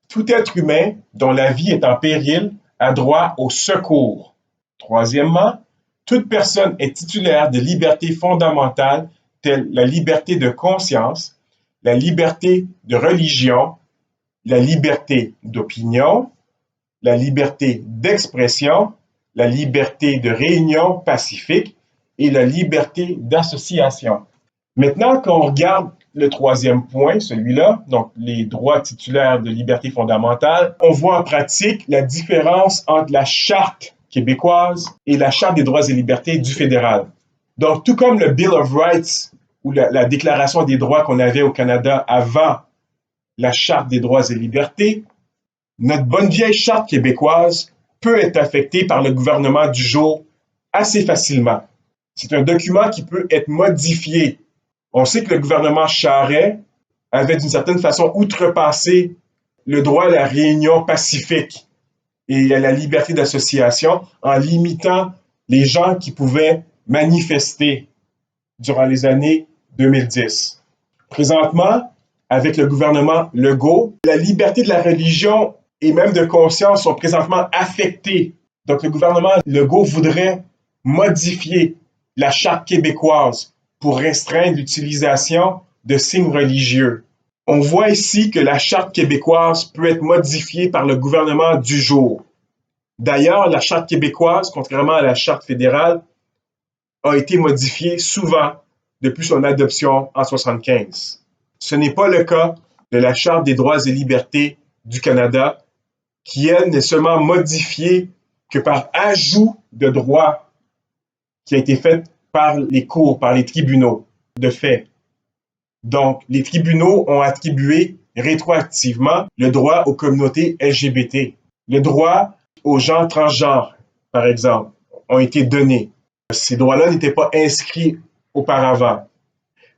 tout être humain dont la vie est en péril a droit au secours. Troisièmement, toute personne est titulaire de libertés fondamentales telles la liberté de conscience, la liberté de religion, la liberté d'opinion, la liberté d'expression, la liberté de réunion pacifique et la liberté d'association. Maintenant, quand on regarde le troisième point, celui-là, donc les droits titulaires de liberté fondamentale, on voit en pratique la différence entre la Charte québécoise et la Charte des droits et libertés du fédéral. Donc, tout comme le Bill of Rights ou la Déclaration des droits qu'on avait au Canada avant la Charte des droits et libertés, notre bonne vieille Charte québécoise peut être affectée par le gouvernement du jour assez facilement. C'est un document qui peut être modifié. On sait que le gouvernement Charest avait d'une certaine façon outrepassé le droit à la réunion pacifique et à la liberté d'association en limitant les gens qui pouvaient manifester durant les années 2010. Présentement, avec le gouvernement Legault, la liberté de la religion et même de conscience sont présentement affectées. Donc, le gouvernement Legault voudrait modifier la Charte québécoise pour restreindre l'utilisation de signes religieux. On voit ici que la Charte québécoise peut être modifiée par le gouvernement du jour. D'ailleurs, la Charte québécoise, contrairement à la Charte fédérale, a été modifiée souvent depuis son adoption en 1975. Ce n'est pas le cas de la Charte des droits et libertés du Canada, qui, elle, n'est seulement modifiée que par ajout de droits qui a été fait par les cours, par les tribunaux de fait. Donc, les tribunaux ont attribué rétroactivement le droit aux communautés LGBT. Le droit aux gens transgenres, par exemple, ont été donnés. Ces droits-là n'étaient pas inscrits auparavant.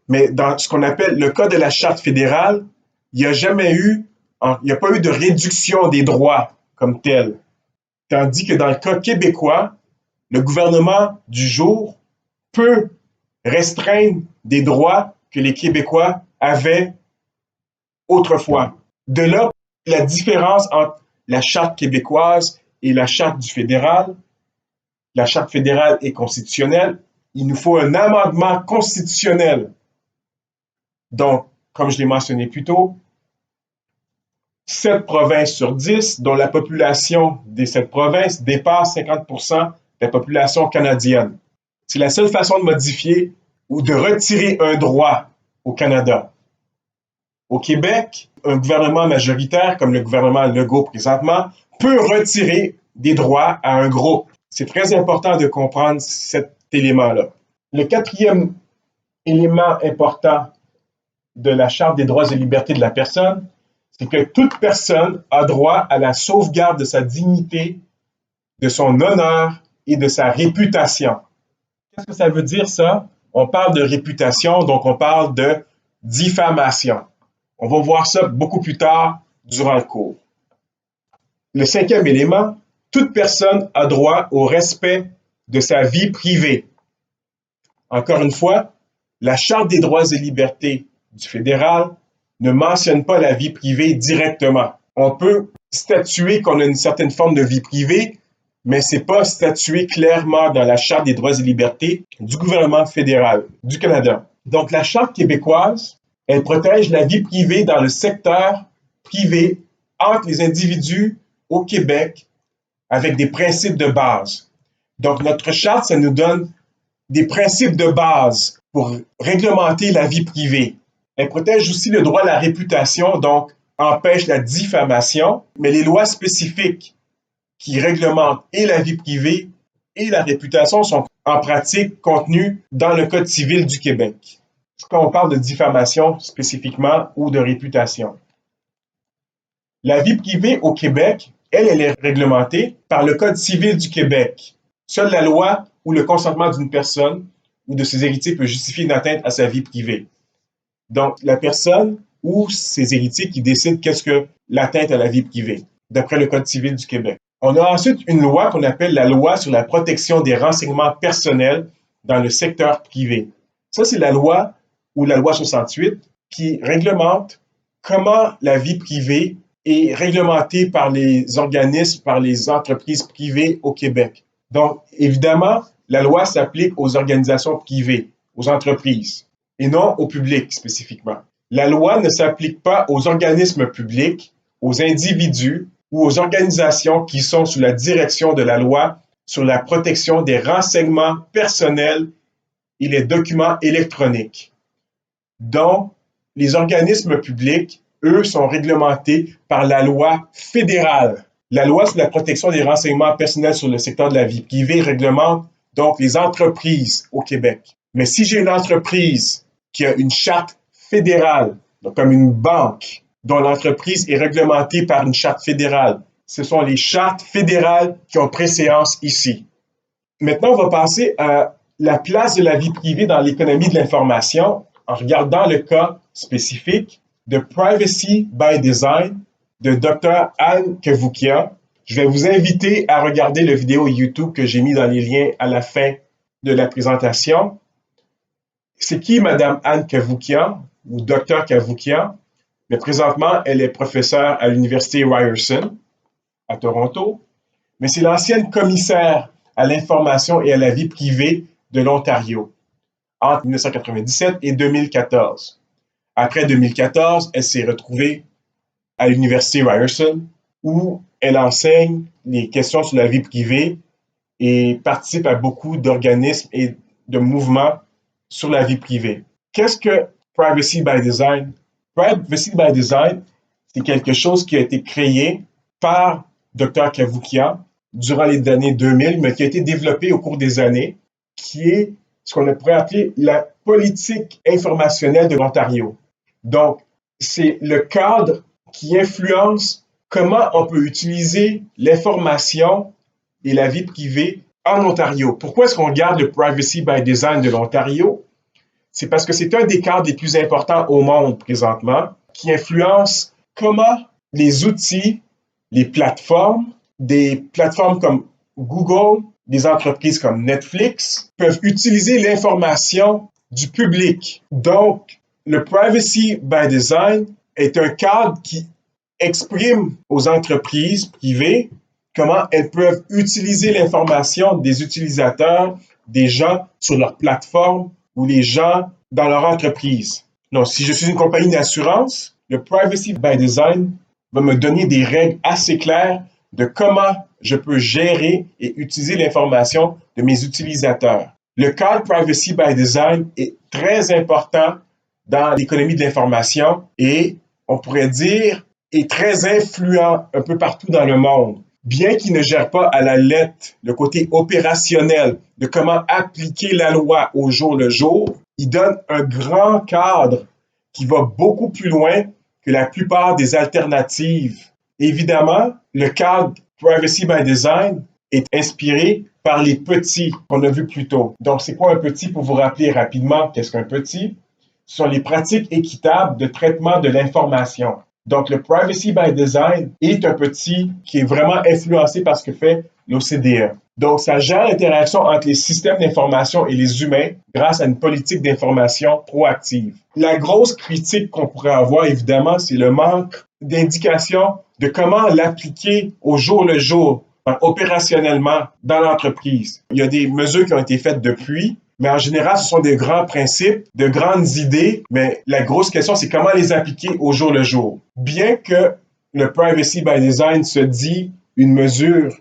Mais dans ce qu'on appelle le cas de la Charte fédérale, il n'y a pas eu de réduction des droits comme tel. Tandis que dans le cas québécois, le gouvernement du jour peut restreindre des droits que les Québécois avaient autrefois. De là, la différence entre la Charte québécoise et la Charte du fédéral. La Charte fédérale est constitutionnelle, il nous faut un amendement constitutionnel. Donc, comme je l'ai mentionné plus tôt, 7 provinces sur 10, dont la population des 7 provinces dépasse 50% de la population canadienne. C'est la seule façon de modifier ou de retirer un droit au Canada. Au Québec, un gouvernement majoritaire, comme le gouvernement Legault présentement, peut retirer des droits à un groupe. C'est très important de comprendre cet élément-là. Le quatrième élément important de la Charte des droits et libertés de la personne, c'est que toute personne a droit à la sauvegarde de sa dignité, de son honneur et de sa réputation. Qu'est-ce que ça veut dire, ça? On parle de réputation, donc on parle de diffamation. On va voir ça beaucoup plus tard durant le cours. Le cinquième élément, toute personne a droit au respect de sa vie privée. Encore une fois, la Charte des droits et libertés du fédéral ne mentionne pas la vie privée directement. On peut statuer qu'on a une certaine forme de vie privée, mais ce n'est pas statué clairement dans la Charte des droits et libertés du gouvernement fédéral du Canada. Donc, la Charte québécoise, elle protège la vie privée dans le secteur privé entre les individus au Québec avec des principes de base. Donc, notre charte, ça nous donne des principes de base pour réglementer la vie privée. Elle protège aussi le droit à la réputation, donc empêche la diffamation, mais les lois spécifiques qui réglementent et la vie privée et la réputation sont en pratique contenues dans le Code civil du Québec. Quand on parle de diffamation spécifiquement ou de réputation. La vie privée au Québec, elle est réglementée par le Code civil du Québec. Seule la loi ou le consentement d'une personne ou de ses héritiers peut justifier une atteinte à sa vie privée. Donc, la personne ou ses héritiers qui décident qu'est-ce que l'atteinte à la vie privée, d'après le Code civil du Québec. On a ensuite une loi qu'on appelle la loi sur la protection des renseignements personnels dans le secteur privé. Ça, c'est la loi ou la loi 68 qui réglemente comment la vie privée est réglementée par les organismes, par les entreprises privées au Québec. Donc, évidemment, la loi s'applique aux organisations privées, aux entreprises, et non au public spécifiquement. La loi ne s'applique pas aux organismes publics, aux individus ou aux organisations qui sont sous la direction de la loi sur la protection des renseignements personnels et les documents électroniques. Donc, les organismes publics, eux, sont réglementés par la loi fédérale. La loi sur la protection des renseignements personnels sur le secteur de la vie privée réglemente donc les entreprises au Québec. Mais si j'ai une entreprise qui a une charte fédérale, donc comme une banque, dont l'entreprise est réglementée par une charte fédérale, ce sont les chartes fédérales qui ont préséance ici. Maintenant, on va passer à la place de la vie privée dans l'économie de l'information en regardant le cas spécifique de Privacy by Design de Dr. Anne Cavoukian. Je vais vous inviter à regarder la vidéo YouTube que j'ai mis dans les liens à la fin de la présentation. C'est qui Mme Anne Cavoukian ou Dr. Cavoukian? Mais présentement, elle est professeure à l'Université Ryerson à Toronto, mais c'est l'ancienne commissaire à l'information et à la vie privée de l'Ontario entre 1997 et 2014. Après 2014, elle s'est retrouvée à l'Université Ryerson où elle enseigne les questions sur la vie privée et participe à beaucoup d'organismes et de mouvements sur la vie privée. Qu'est-ce que Privacy by Design? Privacy by Design, c'est quelque chose qui a été créé par Dr. Cavoukian durant les années 2000, mais qui a été développé au cours des années, qui est ce qu'on pourrait appeler la politique informationnelle de l'Ontario. Donc, c'est le cadre qui influence comment on peut utiliser l'information et la vie privée en Ontario. Pourquoi est-ce qu'on garde le Privacy by Design de l'Ontario? C'est parce que c'est un des cadres les plus importants au monde présentement, qui influence comment les outils, les plateformes, des plateformes comme Google, des entreprises comme Netflix, peuvent utiliser l'information du public. Donc, le Privacy by Design est un cadre qui exprime aux entreprises privées comment elles peuvent utiliser l'information des utilisateurs des gens sur leur plateforme ou les gens dans leur entreprise. Donc, si je suis une compagnie d'assurance, le Privacy by Design va me donner des règles assez claires de comment je peux gérer et utiliser l'information de mes utilisateurs. Le cadre Privacy by Design est très important dans l'économie de l'information et, on pourrait dire, est très influent un peu partout dans le monde. Bien qu'il ne gère pas à la lettre le côté opérationnel de comment appliquer la loi au jour le jour, il donne un grand cadre qui va beaucoup plus loin que la plupart des alternatives. Évidemment, le cadre Privacy by Design est inspiré par les petits qu'on a vus plus tôt. Donc, c'est quoi un petit pour vous rappeler rapidement qu'est-ce qu'un petit? Ce sont les pratiques équitables de traitement de l'information. Donc, le Privacy by Design est un petit qui est vraiment influencé par ce que fait l'OCDE. Donc, ça gère l'interaction entre les systèmes d'information et les humains grâce à une politique d'information proactive. La grosse critique qu'on pourrait avoir, évidemment, c'est le manque d'indication de comment l'appliquer au jour le jour, opérationnellement, dans l'entreprise. Il y a des mesures qui ont été faites depuis, mais en général, ce sont des grands principes, de grandes idées, mais la grosse question, c'est comment les appliquer au jour le jour. Bien que le Privacy by Design se dit une mesure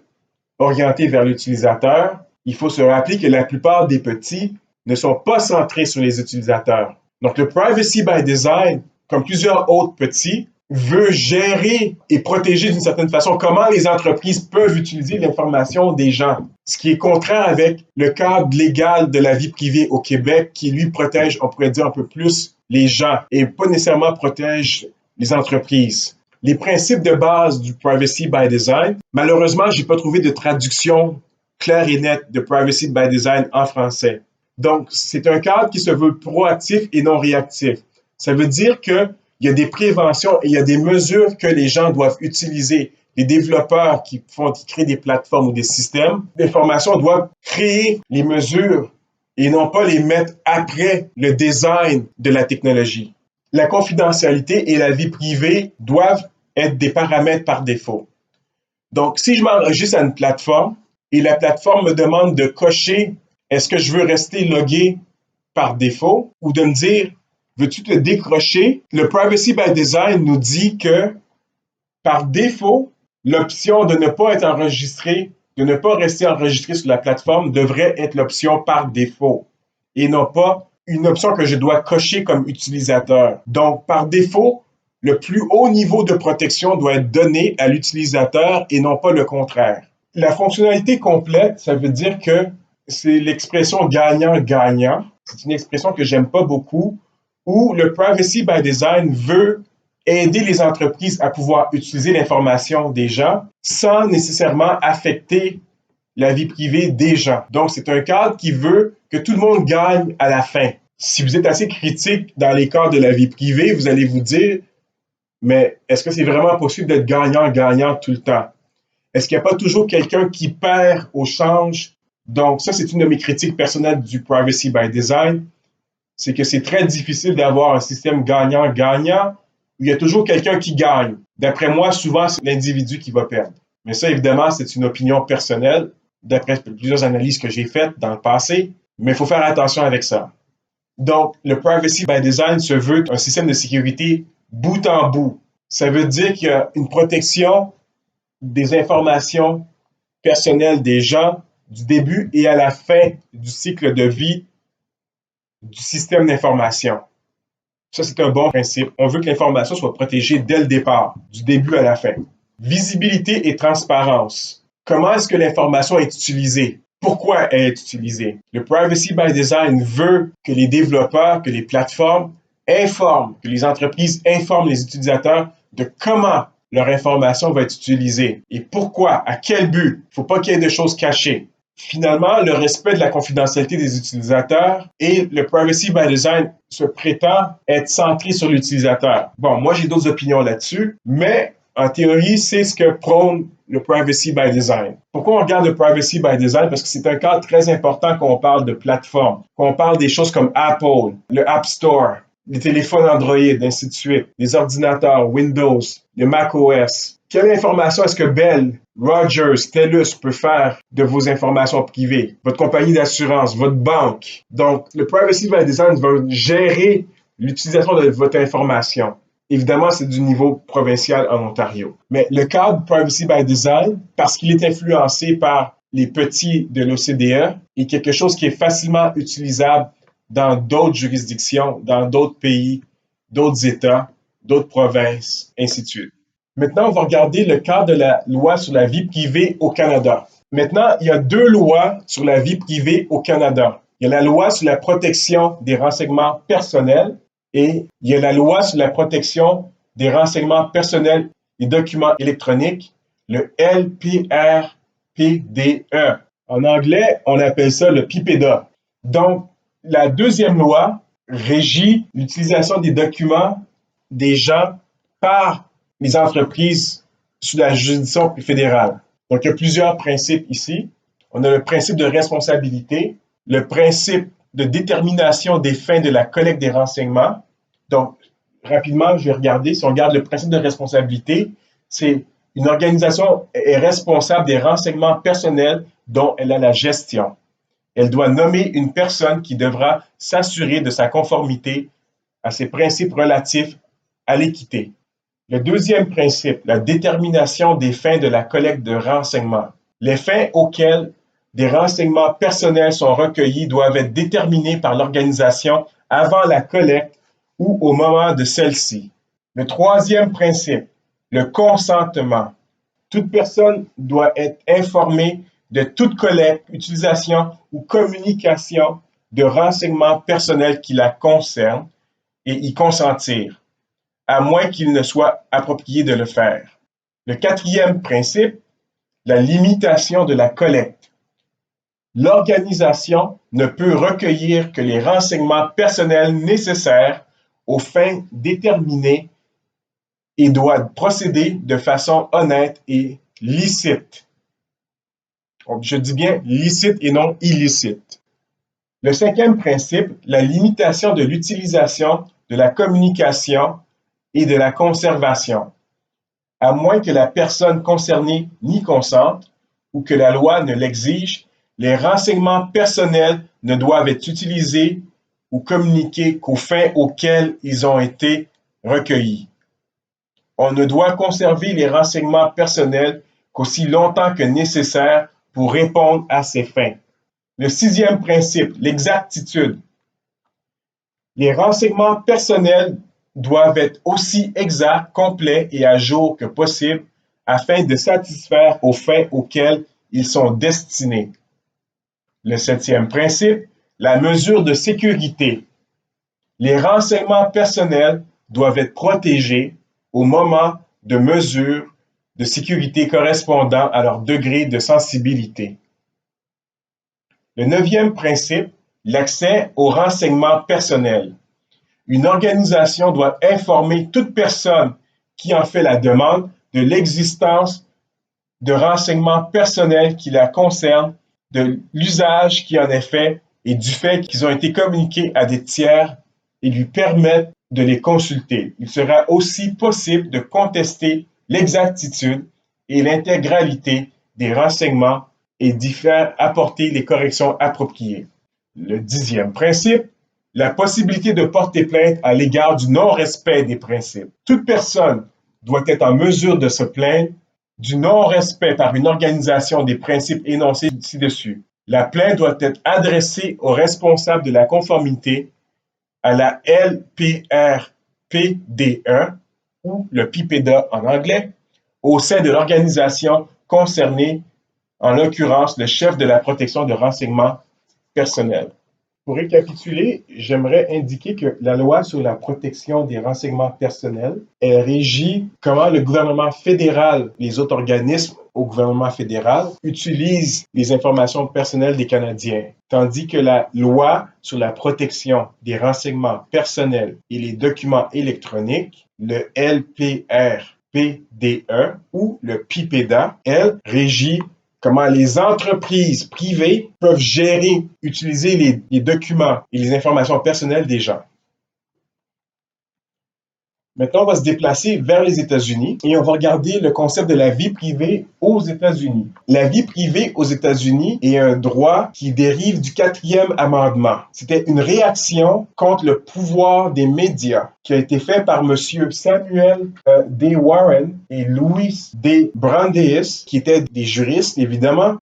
orientée vers l'utilisateur, il faut se rappeler que la plupart des petits ne sont pas centrés sur les utilisateurs. Donc, le Privacy by Design, comme plusieurs autres petits, veut gérer et protéger d'une certaine façon comment les entreprises peuvent utiliser l'information des gens, ce qui est contraire avec le cadre légal de la vie privée au Québec qui, lui, protège, on pourrait dire, un peu plus les gens et pas nécessairement protège les entreprises. Les principes de base du Privacy by Design, malheureusement, je n'ai pas trouvé de traduction claire et nette de Privacy by Design en français. Donc, c'est un cadre qui se veut proactif et non réactif. Ça veut dire qu'il y a des préventions et il y a des mesures que les gens doivent utiliser. Les développeurs qui créent des plateformes ou des systèmes d'information doivent créer les mesures et non pas les mettre après le design de la technologie. La confidentialité et la vie privée doivent être des paramètres par défaut. Donc, si je m'enregistre à une plateforme et la plateforme me demande de cocher est-ce que je veux rester logué par défaut ou de me dire veux-tu te décrocher? Le Privacy by Design nous dit que par défaut, l'option de ne pas être enregistré, de ne pas rester enregistré sur la plateforme devrait être l'option par défaut et non pas une option que je dois cocher comme utilisateur. Donc, par défaut, le plus haut niveau de protection doit être donné à l'utilisateur et non pas le contraire. La fonctionnalité complète, ça veut dire que c'est l'expression gagnant-gagnant. C'est une expression que j'aime pas beaucoup, où le Privacy by Design veut aider les entreprises à pouvoir utiliser l'information des gens sans nécessairement affecter la vie privée des gens. Donc, c'est un cadre qui veut que tout le monde gagne à la fin. Si vous êtes assez critique dans les cadres de la vie privée, vous allez vous dire, mais est-ce que c'est vraiment possible d'être gagnant-gagnant tout le temps? Est-ce qu'il n'y a pas toujours quelqu'un qui perd au change? Donc, ça, c'est une de mes critiques personnelles du Privacy by Design. C'est que c'est très difficile d'avoir un système gagnant-gagnant où il y a toujours quelqu'un qui gagne. D'après moi, souvent, c'est l'individu qui va perdre. Mais ça, évidemment, c'est une opinion personnelle, d'après plusieurs analyses que j'ai faites dans le passé, mais il faut faire attention avec ça. Donc, le Privacy by Design se veut un système de sécurité bout en bout. Ça veut dire qu'il y a une protection des informations personnelles des gens du début et à la fin du cycle de vie du système d'information. Ça, c'est un bon principe. On veut que l'information soit protégée dès le départ, du début à la fin. Visibilité et transparence. Comment est-ce que l'information est utilisée? Pourquoi elle est utilisée? Le Privacy by Design veut que les développeurs, que les plateformes informent, que les entreprises informent les utilisateurs de comment leur information va être utilisée et pourquoi, à quel but. Il ne faut pas qu'il y ait de choses cachées. Finalement, le respect de la confidentialité des utilisateurs et le Privacy by Design se prétend être centré sur l'utilisateur. Bon, moi, j'ai d'autres opinions là-dessus, mais en théorie, c'est ce que prône le Privacy by Design. Pourquoi on regarde le Privacy by Design? Parce que c'est un cadre très important quand on parle de plateforme, quand on parle des choses comme Apple, le App Store, les téléphones Android, ainsi de suite, les ordinateurs Windows, le macOS. Quelle information est-ce que Bell, Rogers, TELUS peut faire de vos informations privées? Votre compagnie d'assurance, votre banque. Donc, le Privacy by Design va gérer l'utilisation de votre information. Évidemment, c'est du niveau provincial en Ontario. Mais le cadre Privacy by Design, parce qu'il est influencé par les petits de l'OCDE, est quelque chose qui est facilement utilisable dans d'autres juridictions, dans d'autres pays, d'autres États, d'autres provinces, ainsi de suite. Maintenant, on va regarder le cadre de la loi sur la vie privée au Canada. Maintenant, il y a deux lois sur la vie privée au Canada. Il y a la loi sur la protection des renseignements personnels et il y a la loi sur la protection des renseignements personnels et documents électroniques, le LPRPDE. En anglais, on appelle ça le PIPEDA. Donc, la deuxième loi régit l'utilisation des documents des gens par les entreprises sous la juridiction fédérale. Donc, il y a plusieurs principes ici. On a le principe de responsabilité, le principe de détermination des fins de la collecte des renseignements. Donc, rapidement, je vais regarder. Si on regarde le principe de responsabilité, c'est une organisation est responsable des renseignements personnels dont elle a la gestion. Elle doit nommer une personne qui devra s'assurer de sa conformité à ces principes relatifs à l'équité. Le deuxième principe, la détermination des fins de la collecte de renseignements. Les fins auxquelles des renseignements personnels sont recueillis doivent être déterminés par l'organisation avant la collecte ou au moment de celle-ci. Le troisième principe, le consentement. Toute personne doit être informée de toute collecte, utilisation ou communication de renseignements personnels qui la concernent et y consentir, à moins qu'il ne soit approprié de le faire. Le quatrième principe, la limitation de la collecte. L'organisation ne peut recueillir que les renseignements personnels nécessaires aux fins déterminées et doit procéder de façon honnête et licite. Je dis bien licite et non illicite. Le cinquième principe, la limitation de l'utilisation, de la communication et de la conservation, à moins que la personne concernée n'y consente ou que la loi ne l'exige, les renseignements personnels ne doivent être utilisés ou communiqués qu'aux fins auxquelles ils ont été recueillis. On ne doit conserver les renseignements personnels qu'aussi longtemps que nécessaire pour répondre à ces fins. Le sixième principe, l'exactitude. Les renseignements personnels doivent être aussi exacts, complets et à jour que possible afin de satisfaire aux fins auxquelles ils sont destinés. Le septième principe, la mesure de sécurité. Les renseignements personnels doivent être protégés au moment de mesures de sécurité correspondant à leur degré de sensibilité. Le neuvième principe, l'accès aux renseignements personnels. Une organisation doit informer toute personne qui en fait la demande de l'existence de renseignements personnels qui la concernent, de l'usage qui en est fait et du fait qu'ils ont été communiqués à des tiers et lui permettent de les consulter. Il sera aussi possible de contester l'exactitude et l'intégralité des renseignements et d'y faire apporter les corrections appropriées. Le dixième principe, la possibilité de porter plainte à l'égard du non-respect des principes. Toute personne doit être en mesure de se plaindre du non-respect par une organisation des principes énoncés ci-dessus. La plainte doit être adressée au responsable de la conformité, à la LPRPDE ou le PIPEDA en anglais, au sein de l'organisation concernée, en l'occurrence le chef de la protection de renseignements personnels. Pour récapituler, j'aimerais indiquer que la loi sur la protection des renseignements personnels est régie comment le gouvernement fédéral, les autres organismes au gouvernement fédéral utilisent les informations personnelles des Canadiens, tandis que la loi sur la protection des renseignements personnels et les documents électroniques, le LPRPDE ou le PIPEDA, elle régit comment les entreprises privées peuvent gérer, utiliser les documents et les informations personnelles des gens. Maintenant, on va se déplacer vers les États-Unis et on va regarder le concept de la vie privée aux États-Unis. La vie privée aux États-Unis est un droit qui dérive du 4e amendement. C'était une réaction contre le pouvoir des médias qui a été fait par M. Samuel D. Warren et Louis D. Brandeis, qui étaient des juristes, évidemment.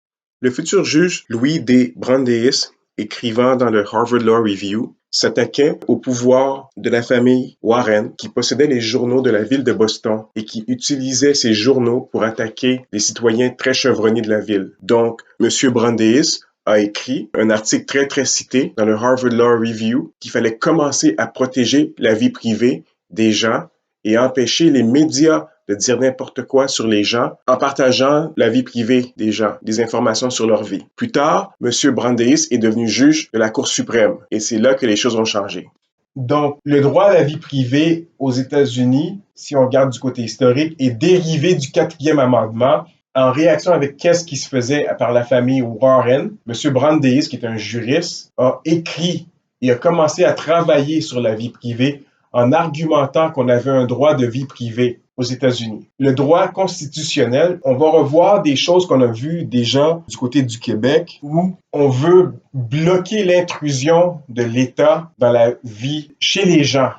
Le futur juge Louis D. Brandeis, écrivant dans le Harvard Law Review, s'attaquait au pouvoir de la famille Warren qui possédait les journaux de la ville de Boston et qui utilisait ces journaux pour attaquer les citoyens très chevronnés de la ville. Donc, M. Brandeis a écrit un article très cité dans le Harvard Law Review qu'il fallait commencer à protéger la vie privée des gens et empêcher les médias de dire n'importe quoi sur les gens en partageant la vie privée des gens, des informations sur leur vie. Plus tard, M. Brandeis est devenu juge de la Cour suprême et c'est là que les choses ont changé. Donc, le droit à la vie privée aux États-Unis, si on regarde du côté historique, est dérivé du 4e amendement en réaction avec qu'est-ce qui se faisait par la famille Warren. M. Brandeis, qui est un juriste, a écrit et a commencé à travailler sur la vie privée en argumentant qu'on avait un droit de vie privée aux États-Unis. Le droit constitutionnel, on va revoir des choses qu'on a vues déjà du côté du Québec où on veut bloquer l'intrusion de l'État dans la vie chez les gens.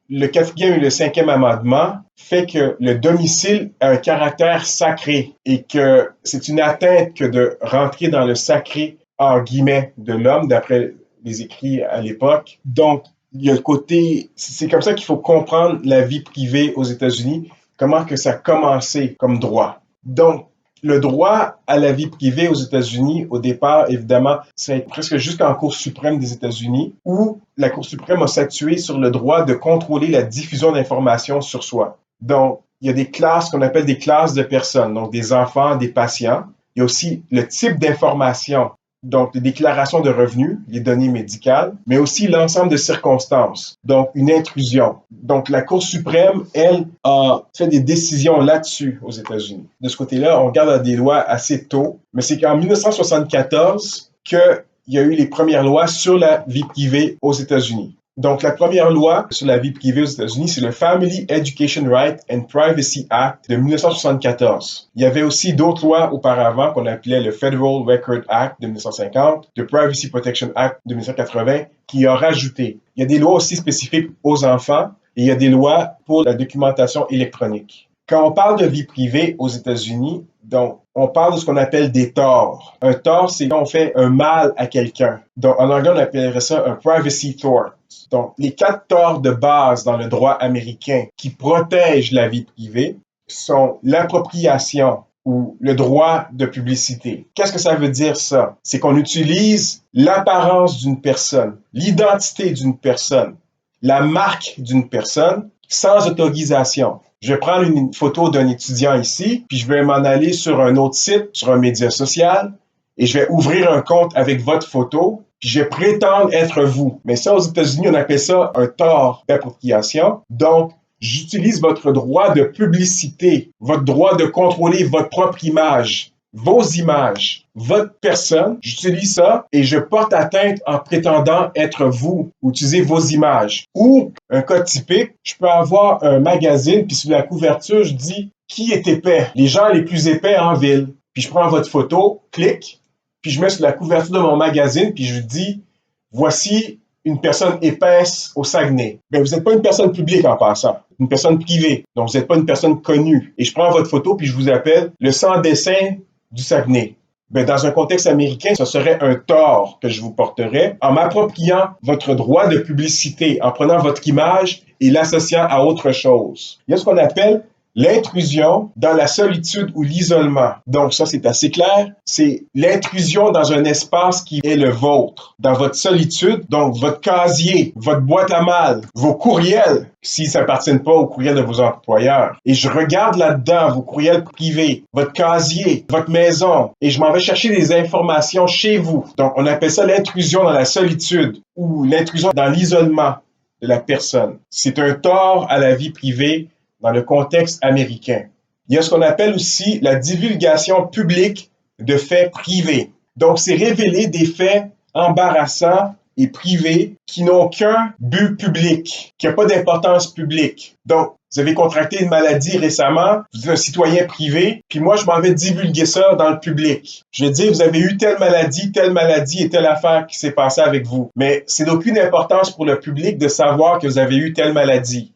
Le 4e et le 5e amendement fait que le domicile a un caractère sacré et que c'est une atteinte que de rentrer dans le sacré, en guillemets, de l'homme, d'après les écrits à l'époque. Donc, il y a le côté, c'est comme ça qu'il faut comprendre la vie privée aux États-Unis, comment que ça a commencé comme droit. Donc, le droit à la vie privée aux États-Unis, au départ, évidemment, c'est presque jusqu'en Cour suprême des États-Unis, où la Cour suprême a statué sur le droit de contrôler la diffusion d'informations sur soi. Donc, il y a des classes qu'on appelle des classes de personnes, donc des enfants, des patients. Il y a aussi le type d'information, donc les déclarations de revenus, les données médicales, mais aussi l'ensemble de circonstances, donc une intrusion. Donc la Cour suprême, elle, a fait des décisions là-dessus aux États-Unis. De ce côté-là, on regarde à des lois assez tôt, mais c'est qu'en 1974 qu'il y a eu les premières lois sur la vie privée aux États-Unis. Donc, la première loi sur la vie privée aux États-Unis, c'est le Family Education Right and Privacy Act de 1974. Il y avait aussi d'autres lois auparavant qu'on appelait le Federal Record Act de 1950, le Privacy Protection Act de 1980, qui a rajouté. Il y a des lois aussi spécifiques aux enfants et il y a des lois pour la documentation électronique. Quand on parle de vie privée aux États-Unis, donc, on parle de ce qu'on appelle des torts. Un tort, c'est quand on fait un mal à quelqu'un. Donc, en anglais, on appellerait ça un privacy tort. Donc, les 4 torts de base dans le droit américain qui protègent la vie privée sont l'appropriation ou le droit de publicité. Qu'est-ce que ça veut dire ça? C'est qu'on utilise l'apparence d'une personne, l'identité d'une personne, la marque d'une personne sans autorisation. Je vais prendre une photo d'un étudiant ici, puis je vais m'en aller sur un autre site, sur un média social, et je vais ouvrir un compte avec votre photo, puis je vais prétendre être vous. Mais ça, aux États-Unis, on appelle ça un tort d'appropriation. Donc, j'utilise votre droit de publicité, votre droit de contrôler votre propre image, vos images, votre personne, j'utilise ça et je porte atteinte en prétendant être vous, utiliser vos images. Ou, un cas typique, je peux avoir un magazine, puis sur la couverture, je dis « Qui est épais? » Les gens les plus épais en ville. Puis je prends votre photo, clique, puis je mets sur la couverture de mon magazine, puis je dis « Voici une personne épaisse au Saguenay. » Bien, vous n'êtes pas une personne publique en passant, une personne privée. Donc, vous n'êtes pas une personne connue. Et je prends votre photo, puis je vous appelle le sans-dessin du Saguenay. Bien, dans un contexte américain, ce serait un tort que je vous porterais en m'appropriant votre droit de publicité, en prenant votre image et l'associant à autre chose. Il y a ce qu'on appelle l'intrusion dans la solitude ou l'isolement. Donc ça, c'est assez clair. C'est l'intrusion dans un espace qui est le vôtre, dans votre solitude, donc votre casier, votre boîte à mal, vos courriels, s'ils ne appartiennent pas aux courriels de vos employeurs. Et je regarde là-dedans vos courriels privés, votre casier, votre maison, et je m'en vais chercher des informations chez vous. Donc on appelle ça l'intrusion dans la solitude ou l'intrusion dans l'isolement de la personne. C'est un tort à la vie privée dans le contexte américain. Il y a ce qu'on appelle aussi la divulgation publique de faits privés. Donc, c'est révéler des faits embarrassants et privés qui n'ont qu'un but public, qui n'a pas d'importance publique. Donc, vous avez contracté une maladie récemment, vous êtes un citoyen privé, puis moi, je m'en vais divulguer ça dans le public. Je vais dire, vous avez eu telle maladie et telle affaire qui s'est passée avec vous. Mais c'est d'aucune importance pour le public de savoir que vous avez eu telle maladie.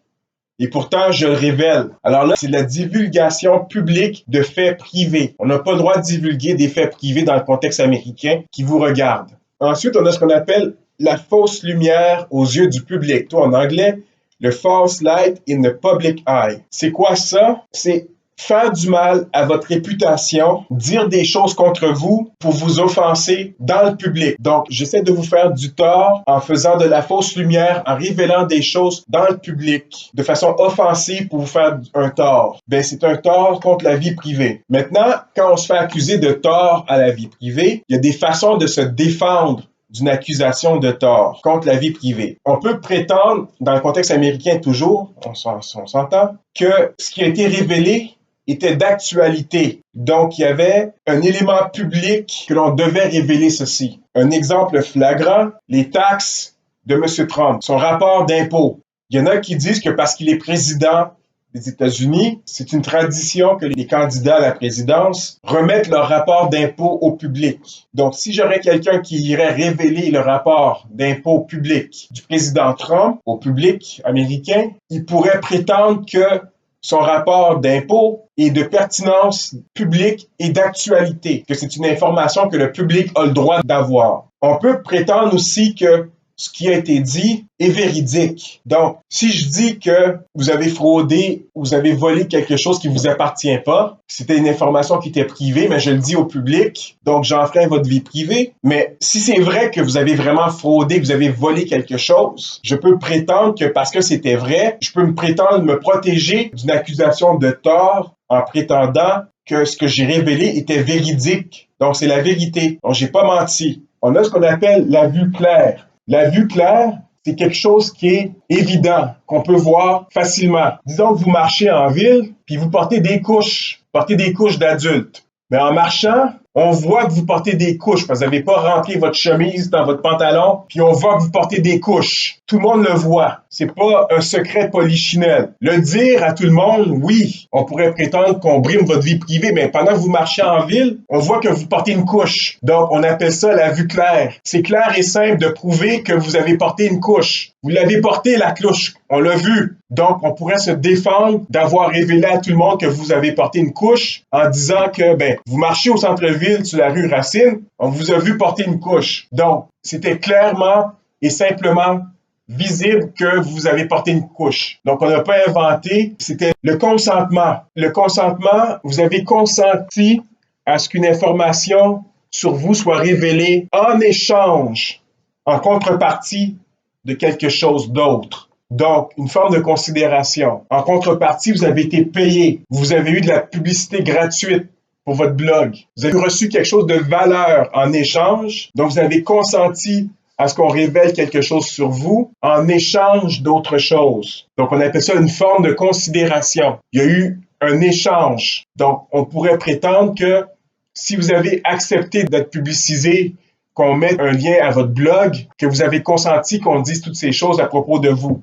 Et pourtant, je le révèle. Alors là, c'est la divulgation publique de faits privés. On n'a pas le droit de divulguer des faits privés dans le contexte américain qui vous regardent. Ensuite, on a ce qu'on appelle la fausse lumière aux yeux du public. Toi, en anglais, le false light in the public eye. C'est quoi ça? C'est faire du mal à votre réputation, dire des choses contre vous pour vous offenser dans le public. Donc, j'essaie de vous faire du tort en faisant de la fausse lumière, en révélant des choses dans le public de façon offensive pour vous faire un tort. Ben, c'est un tort contre la vie privée. Maintenant, quand on se fait accuser de tort à la vie privée, il y a des façons de se défendre d'une accusation de tort contre la vie privée. On peut prétendre, dans le contexte américain toujours, on s'entend, que ce qui a été révélé était d'actualité. Donc, il y avait un élément public que l'on devait révéler ceci. Un exemple flagrant, les taxes de M. Trump, son rapport d'impôt. Il y en a qui disent que parce qu'il est président des États-Unis, c'est une tradition que les candidats à la présidence remettent leur rapport d'impôt au public. Donc, si j'aurais quelqu'un qui irait révéler le rapport d'impôt public du président Trump au public américain, il pourrait prétendre que son rapport d'impôt est de pertinence publique et d'actualité, que c'est une information que le public a le droit d'avoir. On peut prétendre aussi que ce qui a été dit est véridique. Donc, si je dis que vous avez fraudé, vous avez volé quelque chose qui ne vous appartient pas, c'était une information qui était privée, mais je le dis au public, donc j'enfreins votre vie privée. Mais si c'est vrai que vous avez vraiment fraudé, que vous avez volé quelque chose, je peux prétendre que parce que c'était vrai, je peux me prétendre me protéger d'une accusation de tort en prétendant que ce que j'ai révélé était véridique. Donc, c'est la vérité. Donc, j'ai pas menti. On a ce qu'on appelle la vue claire. La vue claire, c'est quelque chose qui est évident, qu'on peut voir facilement. Disons que vous marchez en ville, puis vous portez des couches d'adultes. Mais en marchant, on voit que vous portez des couches parce que vous n'avez pas rempli votre chemise dans votre pantalon, puis on voit que vous portez des couches. Tout le monde le voit. C'est pas un secret polichinelle. Le dire à tout le monde, oui, on pourrait prétendre qu'on brime votre vie privée, mais pendant que vous marchez en ville, on voit que vous portez une couche. Donc, on appelle ça la vue claire. C'est clair et simple de prouver que vous avez porté une couche. Vous l'avez porté, la couche. On l'a vu. Donc, on pourrait se défendre d'avoir révélé à tout le monde que vous avez porté une couche en disant que, vous marchez au centre-ville sur la rue Racine, on vous a vu porter une couche. Donc, c'était clairement et simplement visible que vous avez porté une couche. Donc, on n'a pas inventé, c'était le consentement. Le consentement, vous avez consenti à ce qu'une information sur vous soit révélée en échange, en contrepartie de quelque chose d'autre. Donc, une forme de considération. En contrepartie, vous avez été payé. Vous avez eu de la publicité gratuite pour votre blog. Vous avez reçu quelque chose de valeur en échange. Donc, vous avez consenti à ce qu'on révèle quelque chose sur vous en échange d'autre chose. Donc, on appelle ça une forme de considération. Il y a eu un échange. Donc, on pourrait prétendre que si vous avez accepté d'être publicisé, qu'on mette un lien à votre blog, que vous avez consenti qu'on dise toutes ces choses à propos de vous.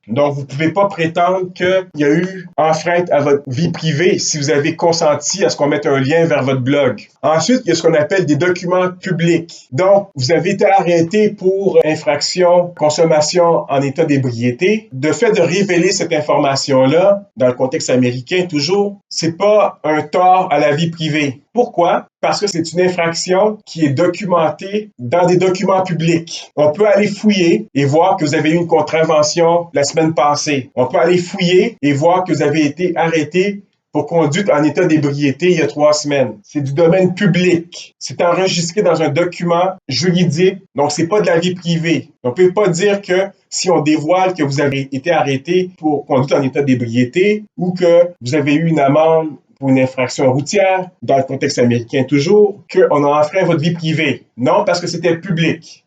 Donc, vous ne pouvez pas prétendre qu'il y a eu enfreinte à votre vie privée si vous avez consenti à ce qu'on mette un lien vers votre blog. Ensuite, il y a ce qu'on appelle des documents publics. Donc, vous avez été arrêté pour infraction, consommation en état d'ébriété. De fait de révéler cette information-là, dans le contexte américain toujours, c'est pas un tort à la vie privée. Pourquoi? Parce que c'est une infraction qui est documentée dans des documents publics. On peut aller fouiller et voir que vous avez eu une contravention la semaine passée. On peut aller fouiller et voir que vous avez été arrêté pour conduite en état d'ébriété il y a 3 semaines. C'est du domaine public. C'est enregistré dans un document juridique, donc c'est pas de la vie privée. On peut pas dire que si on dévoile que vous avez été arrêté pour conduite en état d'ébriété ou que vous avez eu une amende pour une infraction routière, dans le contexte américain toujours, qu'on a enfreint votre vie privée. Non, parce que c'était public.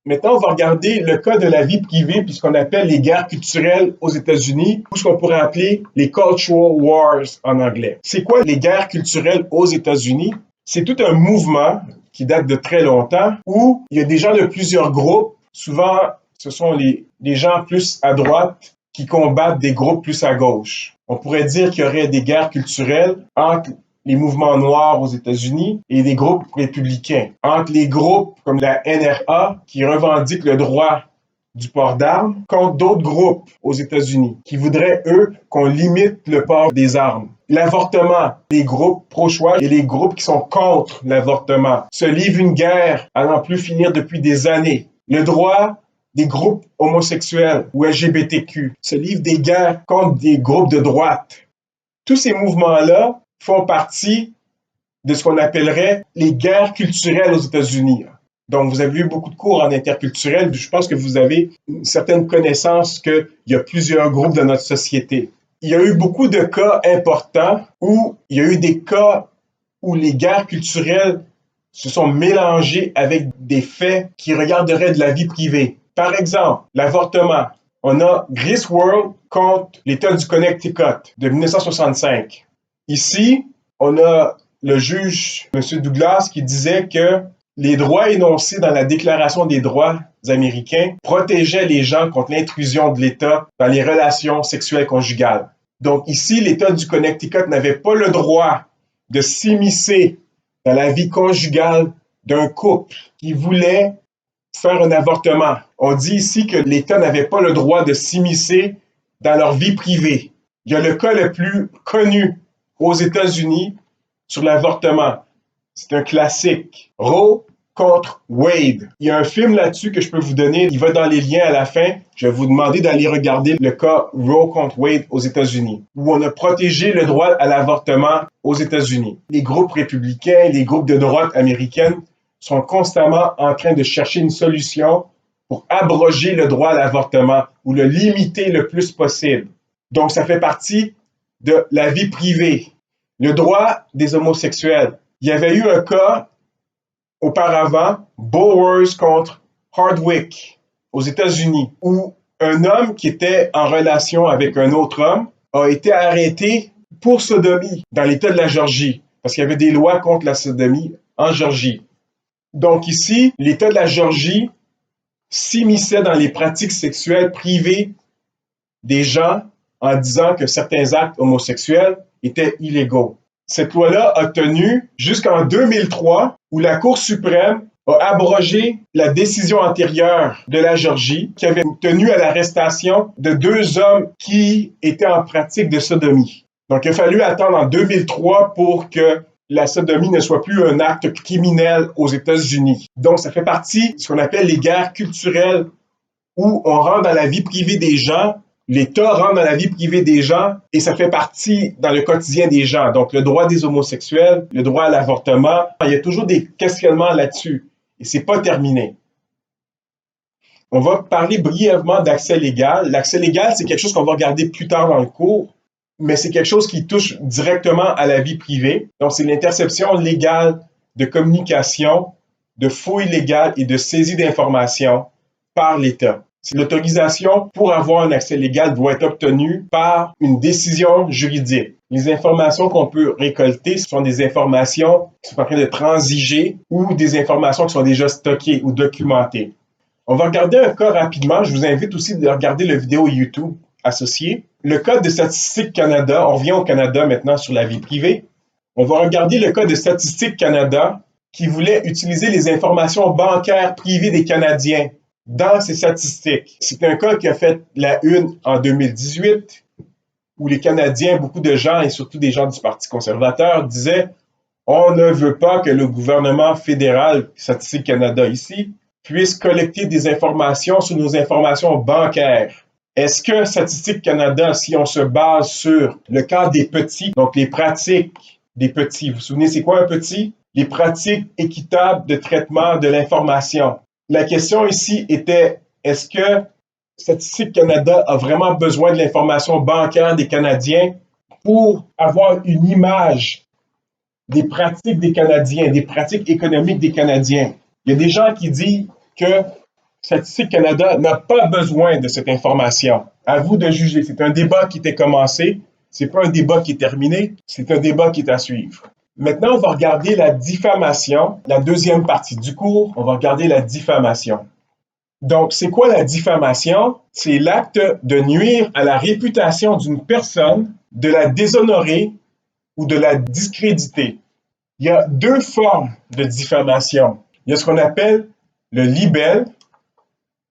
Maintenant, on va regarder le cas de la vie privée, puis ce qu'on appelle les guerres culturelles aux États-Unis, ou ce qu'on pourrait appeler les cultural wars en anglais. C'est quoi les guerres culturelles aux États-Unis? C'est tout un mouvement qui date de très longtemps, où il y a des gens de plusieurs groupes souvent, ce sont les gens plus à droite qui combattent des groupes plus à gauche. On pourrait dire qu'il y aurait des guerres culturelles entre les mouvements noirs aux États-Unis et des groupes républicains, entre les groupes comme la NRA qui revendiquent le droit du port d'armes contre d'autres groupes aux États-Unis qui voudraient, eux, qu'on limite le port des armes. L'avortement, les groupes pro-choix et les groupes qui sont contre l'avortement se livrent une guerre à n'en plus finir depuis des années. Le droit des groupes homosexuels ou LGBTQ se livrent des guerres contre des groupes de droite. Tous ces mouvements-là font partie de ce qu'on appellerait les guerres culturelles aux États-Unis. Donc, vous avez eu beaucoup de cours en interculturel. Je pense que vous avez une certaine connaissance qu'il y a plusieurs groupes dans notre société. Il y a eu beaucoup de cas importants où il y a eu des cas où les guerres culturelles se sont mélangées avec des faits qui regarderaient de la vie privée. Par exemple, l'avortement. On a Griswold contre l'État du Connecticut de 1965. Ici, on a le juge, M. Douglas, qui disait que les droits énoncés dans la Déclaration des droits américains protégeaient les gens contre l'intrusion de l'État dans les relations sexuelles conjugales. Donc ici, l'État du Connecticut n'avait pas le droit de s'immiscer dans la vie conjugale d'un couple qui voulait faire un avortement. On dit ici que l'État n'avait pas le droit de s'immiscer dans leur vie privée. Il y a le cas le plus connu aux États-Unis sur l'avortement. C'est un classique. Roe contre Wade. Il y a un film là-dessus que je peux vous donner. Il va dans les liens à la fin. Je vais vous demander d'aller regarder le cas Roe contre Wade aux États-Unis, où on a protégé le droit à l'avortement aux États-Unis. Les groupes républicains, les groupes de droite américaines sont constamment en train de chercher une solution pour abroger le droit à l'avortement ou le limiter le plus possible. Donc, ça fait partie de la vie privée. Le droit des homosexuels. Il y avait eu un cas auparavant, Bowers contre Hardwick aux États-Unis, où un homme qui était en relation avec un autre homme a été arrêté pour sodomie dans l'État de la Géorgie, parce qu'il y avait des lois contre la sodomie en Géorgie. Donc ici, l'État de la Géorgie s'immisçait dans les pratiques sexuelles privées des gens en disant que certains actes homosexuels étaient illégaux. Cette loi-là a tenu jusqu'en 2003, où la Cour suprême a abrogé la décision antérieure de la Géorgie qui avait tenu à l'arrestation de 2 hommes qui étaient en pratique de sodomie. Donc, il a fallu attendre en 2003 pour que la sodomie ne soit plus un acte criminel aux États-Unis. Donc, ça fait partie de ce qu'on appelle les guerres culturelles, où on rentre dans la vie privée des gens. L'État rentre dans la vie privée des gens et ça fait partie dans le quotidien des gens. Donc, le droit des homosexuels, le droit à l'avortement, il y a toujours des questionnements là-dessus et c'est pas terminé. On va parler brièvement d'accès légal. L'accès légal, c'est quelque chose qu'on va regarder plus tard dans le cours, mais c'est quelque chose qui touche directement à la vie privée. Donc, c'est l'interception légale de communication, de fouilles légales et de saisie d'informations par l'État. L'autorisation pour avoir un accès légal doit être obtenue par une décision juridique. Les informations qu'on peut récolter, ce sont des informations qui sont en train de transiger ou des informations qui sont déjà stockées ou documentées. On va regarder un cas rapidement. Je vous invite aussi de regarder la vidéo YouTube associée. Le Code de Statistique Canada, on revient au Canada maintenant sur la vie privée. On va regarder le Code de Statistique Canada qui voulait utiliser les informations bancaires privées des Canadiens dans ces statistiques. C'est un cas qui a fait la une en 2018, où les Canadiens, beaucoup de gens, et surtout des gens du Parti conservateur, disaient « On ne veut pas que le gouvernement fédéral, Statistique Canada ici, puisse collecter des informations sur nos informations bancaires. » Est-ce que Statistique Canada, si on se base sur le cas des petits, donc les pratiques des petits, vous vous souvenez, c'est quoi un petit? Les pratiques équitables de traitement de l'information. La question ici était, est-ce que Statistique Canada a vraiment besoin de l'information bancaire des Canadiens pour avoir une image des pratiques des Canadiens, des pratiques économiques des Canadiens? Il y a des gens qui disent que Statistique Canada n'a pas besoin de cette information. À vous de juger. C'est un débat qui était commencé. C'est pas un débat qui est terminé. C'est un débat qui est à suivre. Maintenant, on va regarder la diffamation, la deuxième partie du cours. On va regarder la diffamation. Donc, c'est quoi la diffamation? C'est l'acte de nuire à la réputation d'une personne, de la déshonorer ou de la discréditer. Il y a deux formes de diffamation. Il y a ce qu'on appelle le libelle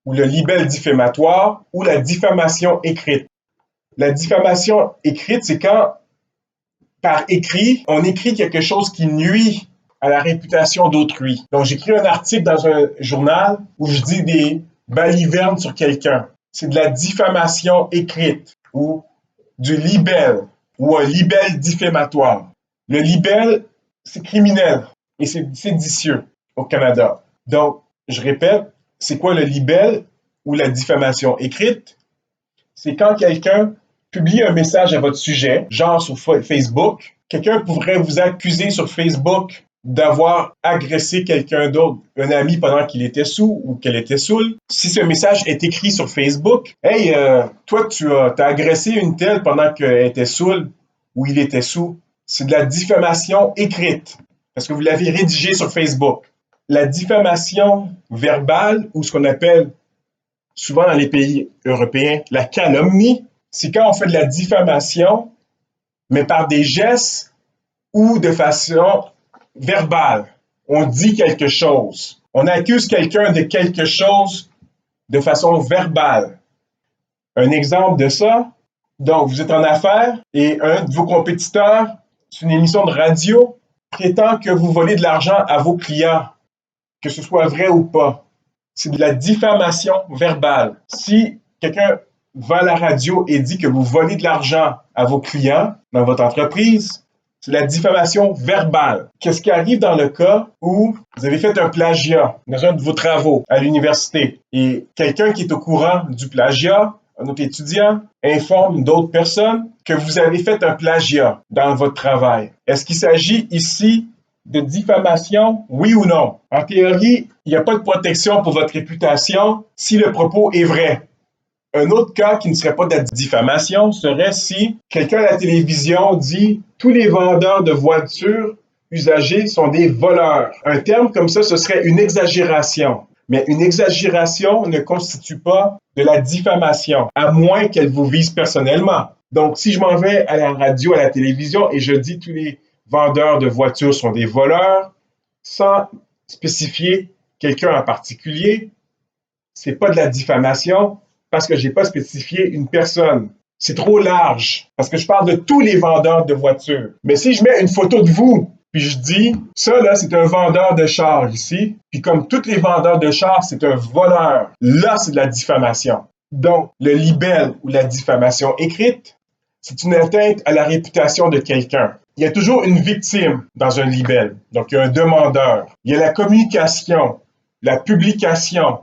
ou le libelle diffamatoire ou la diffamation écrite. La diffamation écrite, c'est quand, par écrit, on écrit quelque chose qui nuit à la réputation d'autrui. Donc, j'écris un article dans un journal où je dis des balivernes sur quelqu'un. C'est de la diffamation écrite ou du libelle ou un libelle diffamatoire. Le libelle, c'est criminel et c'est séditieux au Canada. Donc, je répète, c'est quoi le libelle ou la diffamation écrite? C'est quand quelqu'un publie un message à votre sujet, genre sur Facebook. Quelqu'un pourrait vous accuser sur Facebook d'avoir agressé quelqu'un d'autre, un ami pendant qu'il était sous ou qu'elle était saoule. Si ce message est écrit sur Facebook, « Hey, toi, tu as agressé une telle pendant qu'elle était saoule ou il était sous », c'est de la diffamation écrite parce que vous l'avez rédigé sur Facebook. La diffamation verbale ou ce qu'on appelle souvent dans les pays européens la calomnie, c'est quand on fait de la diffamation, mais par des gestes ou de façon verbale. On dit quelque chose. On accuse quelqu'un de quelque chose de façon verbale. Un exemple de ça, donc vous êtes en affaires et un de vos compétiteurs, sur une émission de radio, prétend que vous volez de l'argent à vos clients, que ce soit vrai ou pas. C'est de la diffamation verbale. Si quelqu'un va à la radio et dit que vous volez de l'argent à vos clients dans votre entreprise, c'est la diffamation verbale. Qu'est-ce qui arrive dans le cas où vous avez fait un plagiat dans un de vos travaux à l'université et quelqu'un qui est au courant du plagiat, un autre étudiant, informe d'autres personnes que vous avez fait un plagiat dans votre travail? Est-ce qu'il s'agit ici de diffamation, oui ou non? En théorie, il n'y a pas de protection pour votre réputation si le propos est vrai. Un autre cas qui ne serait pas de la diffamation serait si quelqu'un à la télévision dit « Tous les vendeurs de voitures usagées sont des voleurs ». Un terme comme ça, ce serait une exagération. Mais une exagération ne constitue pas de la diffamation, à moins qu'elle vous vise personnellement. Donc, si je m'en vais à la radio, à la télévision et je dis « Tous les vendeurs de voitures sont des voleurs », sans spécifier quelqu'un en particulier, c'est pas de la diffamation parce que j'ai pas spécifié une personne. C'est trop large parce que je parle de tous les vendeurs de voitures. Mais si je mets une photo de vous, puis je dis, ça là, c'est un vendeur de chars ici, puis comme tous les vendeurs de chars, c'est un voleur, là, c'est de la diffamation. Donc, le libelle ou la diffamation écrite, c'est une atteinte à la réputation de quelqu'un. Il y a toujours une victime dans un libelle. Donc, il y a un demandeur. Il y a la communication, la publication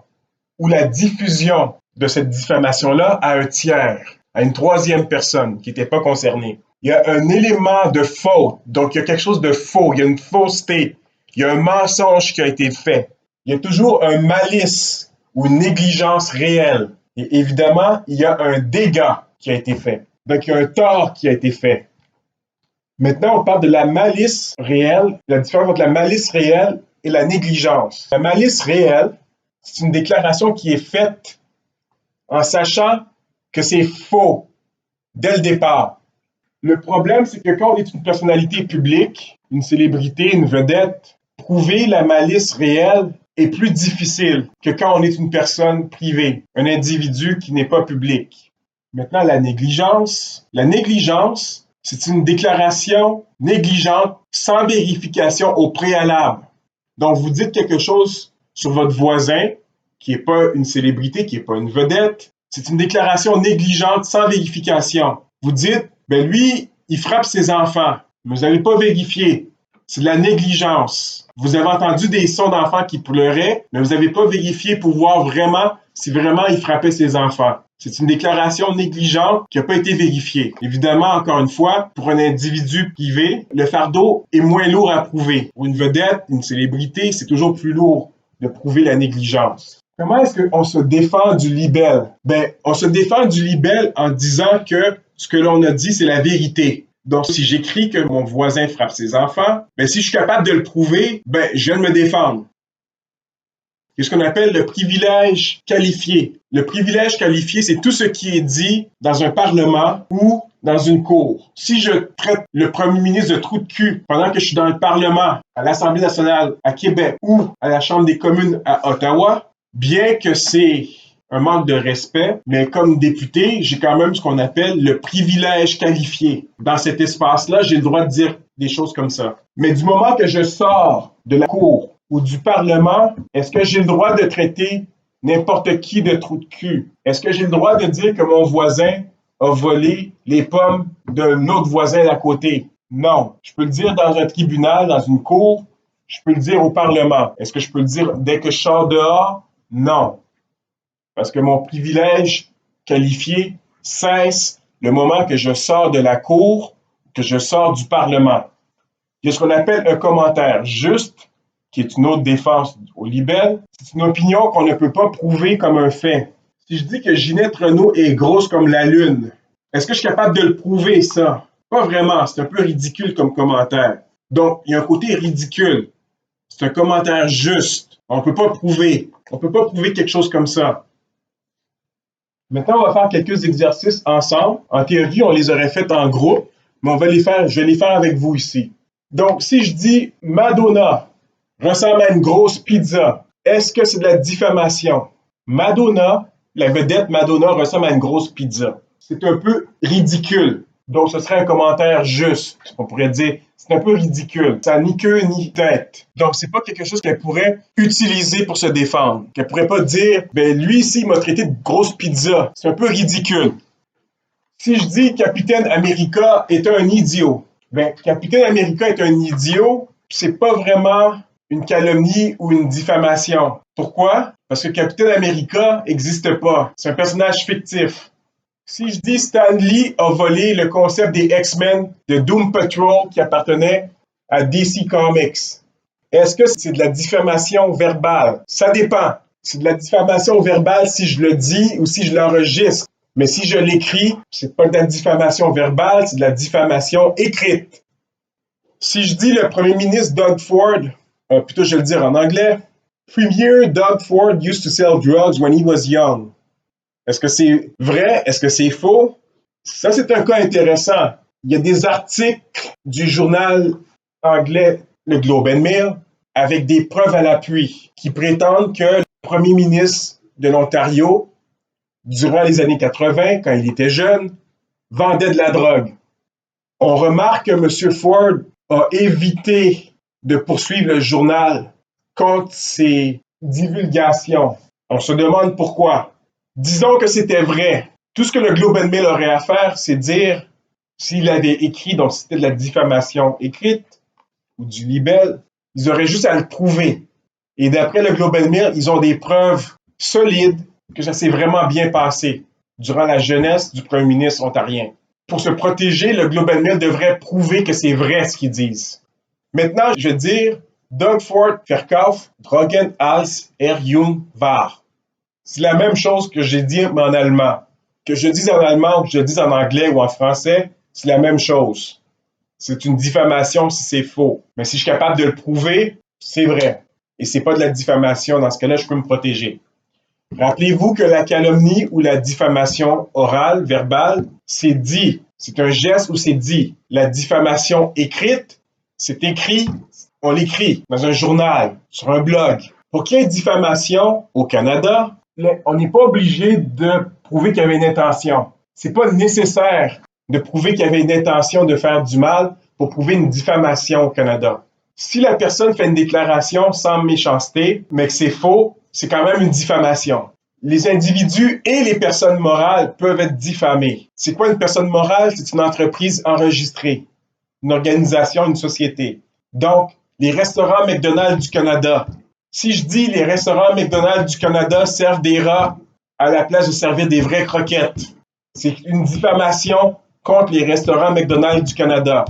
ou la diffusion de cette diffamation-là à un tiers, à une troisième personne qui n'était pas concernée. Il y a un élément de faute, donc il y a quelque chose de faux, il y a une fausseté, il y a un mensonge qui a été fait. Il y a toujours un malice ou une négligence réelle. Et évidemment, il y a un dégât qui a été fait. Donc, il y a un tort qui a été fait. Maintenant, on parle de la malice réelle, la différence entre la malice réelle et la négligence. La malice réelle, c'est une déclaration qui est faite en sachant que c'est faux dès le départ. Le problème, c'est que quand on est une personnalité publique, une célébrité, une vedette, prouver la malice réelle est plus difficile que quand on est une personne privée, un individu qui n'est pas public. Maintenant, la négligence. La négligence, c'est une déclaration négligente sans vérification au préalable. Donc, vous dites quelque chose sur votre voisin, qui n'est pas une célébrité, qui n'est pas une vedette. C'est une déclaration négligente sans vérification. Vous dites, ben lui, il frappe ses enfants. Mais vous n'avez pas vérifié. C'est de la négligence. Vous avez entendu des sons d'enfants qui pleuraient, mais vous n'avez pas vérifié pour voir vraiment si vraiment il frappait ses enfants. C'est une déclaration négligente qui n'a pas été vérifiée. Évidemment, encore une fois, pour un individu privé, le fardeau est moins lourd à prouver. Pour une vedette, une célébrité, c'est toujours plus lourd de prouver la négligence. Comment est-ce qu'on se défend du libelle? Ben, on se défend du libelle en disant que ce que l'on a dit, c'est la vérité. Donc, si j'écris que mon voisin frappe ses enfants, ben, si je suis capable de le prouver, ben, je viens de me défendre. Il y a ce qu'on appelle le privilège qualifié. Le privilège qualifié, c'est tout ce qui est dit dans un parlement ou dans une cour. Si je traite le premier ministre de trou de cul pendant que je suis dans le parlement, à l'Assemblée nationale à Québec ou à la Chambre des communes à Ottawa, bien que c'est un manque de respect, mais comme député, j'ai quand même ce qu'on appelle le privilège qualifié. Dans cet espace-là, j'ai le droit de dire des choses comme ça. Mais du moment que je sors de la cour ou du Parlement, est-ce que j'ai le droit de traiter n'importe qui de trou de cul? Est-ce que j'ai le droit de dire que mon voisin a volé les pommes d'un autre voisin d'à côté? Non. Je peux le dire dans un tribunal, dans une cour. Je peux le dire au Parlement. Est-ce que je peux le dire dès que je sors dehors? Non. Parce que mon privilège qualifié cesse le moment que je sors de la cour, que je sors du Parlement. Il y a ce qu'on appelle un commentaire juste, qui est une autre défense au libelle. C'est une opinion qu'on ne peut pas prouver comme un fait. Si je dis que Ginette Renault est grosse comme la Lune, est-ce que je suis capable de le prouver, ça? Pas vraiment, c'est un peu ridicule comme commentaire. Donc, il y a un côté ridicule. C'est un commentaire juste. On ne peut pas prouver. On ne peut pas prouver quelque chose comme ça. Maintenant, on va faire quelques exercices ensemble. En théorie, on les aurait faits en groupe, mais je vais les faire avec vous ici. Donc, si je dis Madonna ressemble à une grosse pizza, est-ce que c'est de la diffamation? Madonna, la vedette Madonna ressemble à une grosse pizza. C'est un peu ridicule. Donc, ce serait un commentaire juste. On pourrait dire, c'est un peu ridicule. Ça n'a ni queue ni tête. Donc, c'est pas quelque chose qu'elle pourrait utiliser pour se défendre. Qu'elle pourrait pas dire, ben lui ici, il m'a traité de grosse pizza. C'est un peu ridicule. Si je dis Capitaine America est un idiot, ben Capitaine America est un idiot, c'est pas vraiment une calomnie ou une diffamation. Pourquoi? Parce que Capitaine America n'existe pas. C'est un personnage fictif. Si je dis Stan Lee a volé le concept des X-Men de Doom Patrol qui appartenait à DC Comics, est-ce que c'est de la diffamation verbale? Ça dépend. C'est de la diffamation verbale si je le dis ou si je l'enregistre. Mais si je l'écris, c'est pas de la diffamation verbale, c'est de la diffamation écrite. Si je dis le premier ministre Doug Ford, plutôt je vais le dire en anglais, Premier Doug Ford used to sell drugs when he was young. Est-ce que c'est vrai? Est-ce que c'est faux? Ça, c'est un cas intéressant. Il y a des articles du journal anglais, le Globe and Mail, avec des preuves à l'appui qui prétendent que le premier ministre de l'Ontario, durant les années 80, quand il était jeune, vendait de la drogue. On remarque que M. Ford a évité de poursuivre le journal contre ces divulgations. On se demande pourquoi. Disons que c'était vrai. Tout ce que le Globe and Mail aurait à faire, c'est dire s'il avait écrit, donc c'était de la diffamation écrite ou du libelle, ils auraient juste à le prouver. Et d'après le Globe and Mail, ils ont des preuves solides que ça s'est vraiment bien passé durant la jeunesse du premier ministre ontarien. Pour se protéger, le Globe and Mail devrait prouver que c'est vrai ce qu'ils disent. Maintenant, je vais dire Doug Ford verkauft Drogen als jung war. C'est la même chose que j'ai dit en allemand. Que je dise en allemand ou que je dise en anglais ou en français, c'est la même chose. C'est une diffamation si c'est faux. Mais si je suis capable de le prouver, c'est vrai. Et c'est pas de la diffamation. Dans ce cas-là, je peux me protéger. Rappelez-vous que la calomnie ou la diffamation orale, verbale, c'est dit. C'est un geste où c'est dit. La diffamation écrite, c'est écrit, on l'écrit dans un journal, sur un blog. Pour qu'il y ait diffamation au Canada, on n'est pas obligé de prouver qu'il y avait une intention. C'est pas nécessaire de prouver qu'il y avait une intention de faire du mal pour prouver une diffamation au Canada. Si la personne fait une déclaration sans méchanceté, mais que c'est faux, c'est quand même une diffamation. Les individus et les personnes morales peuvent être diffamés. C'est quoi une personne morale? C'est une entreprise enregistrée, une organisation, une société. Donc, les restaurants McDonald's du Canada. Si je dis les restaurants McDonald's du Canada servent des rats à la place de servir des vraies croquettes, c'est une diffamation contre les restaurants McDonald's du Canada.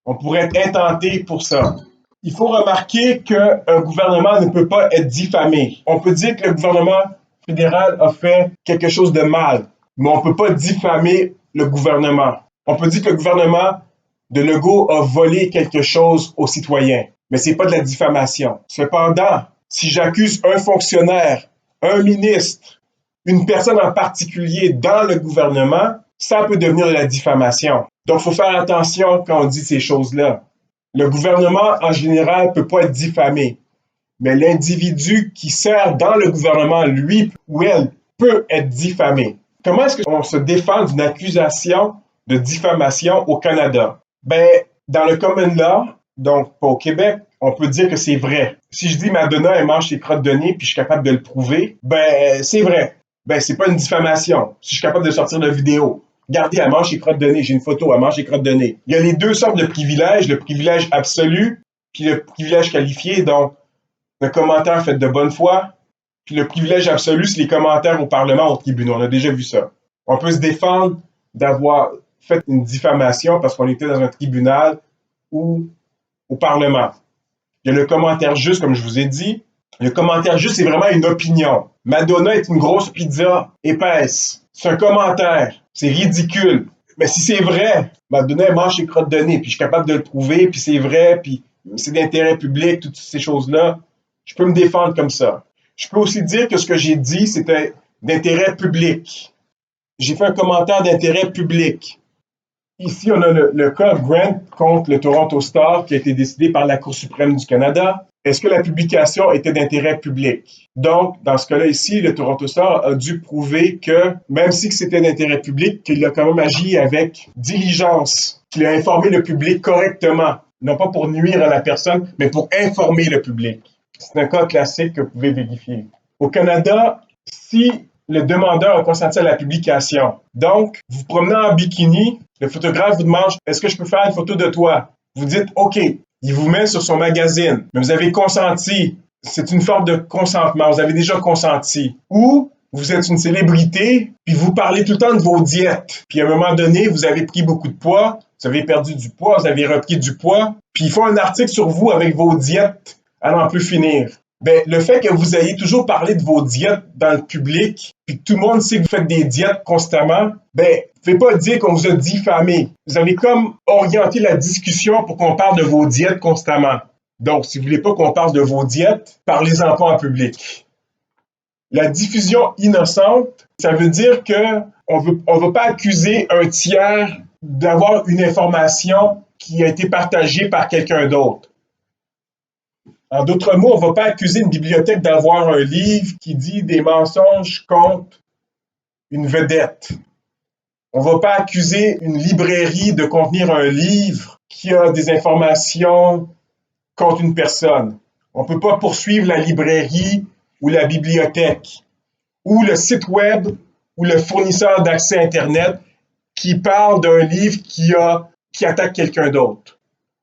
On pourrait être intenté pour ça. Il faut remarquer qu'un gouvernement ne peut pas être diffamé. On peut dire que le gouvernement fédéral a fait quelque chose de mal, mais on ne peut pas diffamer le gouvernement. On peut dire que le gouvernement de Legault a volé quelque chose aux citoyens, mais ce n'est pas de la diffamation. Cependant, Si j'accuse un fonctionnaire, un ministre, une personne en particulier dans le gouvernement, ça peut devenir de la diffamation. Donc, il faut faire attention quand on dit ces choses-là. Le gouvernement, en général, ne peut pas être diffamé, mais l'individu qui sert dans le gouvernement, lui ou elle, peut être diffamé. Comment est-ce qu'on se défend d'une accusation de diffamation au Canada? Ben, dans le common law, donc pas au Québec, on peut dire que c'est vrai. Si je dis Madonna, elle mange ses crottes de nez, puis je suis capable de le prouver, ben, c'est vrai. Ben, c'est pas une diffamation. Si je suis capable de sortir la vidéo. Regardez, elle mange ses crottes de nez. J'ai une photo, elle mange ses crottes de nez. Il y a les deux sortes de privilèges, le privilège absolu, puis le privilège qualifié, donc le commentaire fait de bonne foi, puis le privilège absolu, c'est les commentaires au Parlement, au tribunal. On a déjà vu ça. On peut se défendre d'avoir fait une diffamation parce qu'on était dans un tribunal ou au Parlement. Il y a le commentaire juste, comme je vous ai dit. Le commentaire juste, c'est vraiment une opinion. Madonna est une grosse pizza épaisse. C'est un commentaire. C'est ridicule. Mais si c'est vrai, Madonna elle mange ses crottes de nez, puis je suis capable de le prouver, puis c'est vrai, puis c'est d'intérêt public, toutes ces choses-là, je peux me défendre comme ça. Je peux aussi dire que ce que j'ai dit, c'était d'intérêt public. J'ai fait un commentaire d'intérêt public. Ici, on a le cas Grant contre le Toronto Star qui a été décidé par la Cour suprême du Canada. Est-ce que la publication était d'intérêt public? Donc, dans ce cas-là ici, le Toronto Star a dû prouver que, même si c'était d'intérêt public, qu'il a quand même agi avec diligence, qu'il a informé le public correctement, non pas pour nuire à la personne, mais pour informer le public. C'est un cas classique que vous pouvez vérifier. Au Canada, si le demandeur a consenti à la publication, donc, vous vous promenez en bikini, le photographe vous demande « Est-ce que je peux faire une photo de toi? » Vous dites « OK ». Il vous met sur son magazine, mais vous avez consenti. C'est une forme de consentement. Vous avez déjà consenti. Ou vous êtes une célébrité, puis vous parlez tout le temps de vos diètes. Puis à un moment donné, vous avez pris beaucoup de poids, vous avez perdu du poids, vous avez repris du poids, puis ils font un article sur vous avec vos diètes à n'en plus finir. Ben, le fait que vous ayez toujours parlé de vos diètes dans le public, puis que tout le monde sait que vous faites des diètes constamment, ben, ne pouvez pas dire qu'on vous a diffamé. Vous avez comme orienté la discussion pour qu'on parle de vos diètes constamment. Donc, si vous ne voulez pas qu'on parle de vos diètes, parlez-en pas en public. La diffusion innocente, ça veut dire qu'on ne veut pas accuser un tiers d'avoir une information qui a été partagée par quelqu'un d'autre. En d'autres mots, on ne va pas accuser une bibliothèque d'avoir un livre qui dit des mensonges contre une vedette. On ne va pas accuser une librairie de contenir un livre qui a des informations contre une personne. On ne peut pas poursuivre la librairie ou la bibliothèque ou le site web ou le fournisseur d'accès Internet qui parle d'un livre qui attaque quelqu'un d'autre.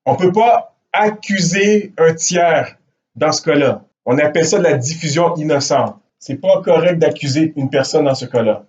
On ne peut pas accuser un tiers dans ce cas-là. On appelle ça de la diffusion innocente. C'est pas correct d'accuser une personne dans ce cas-là.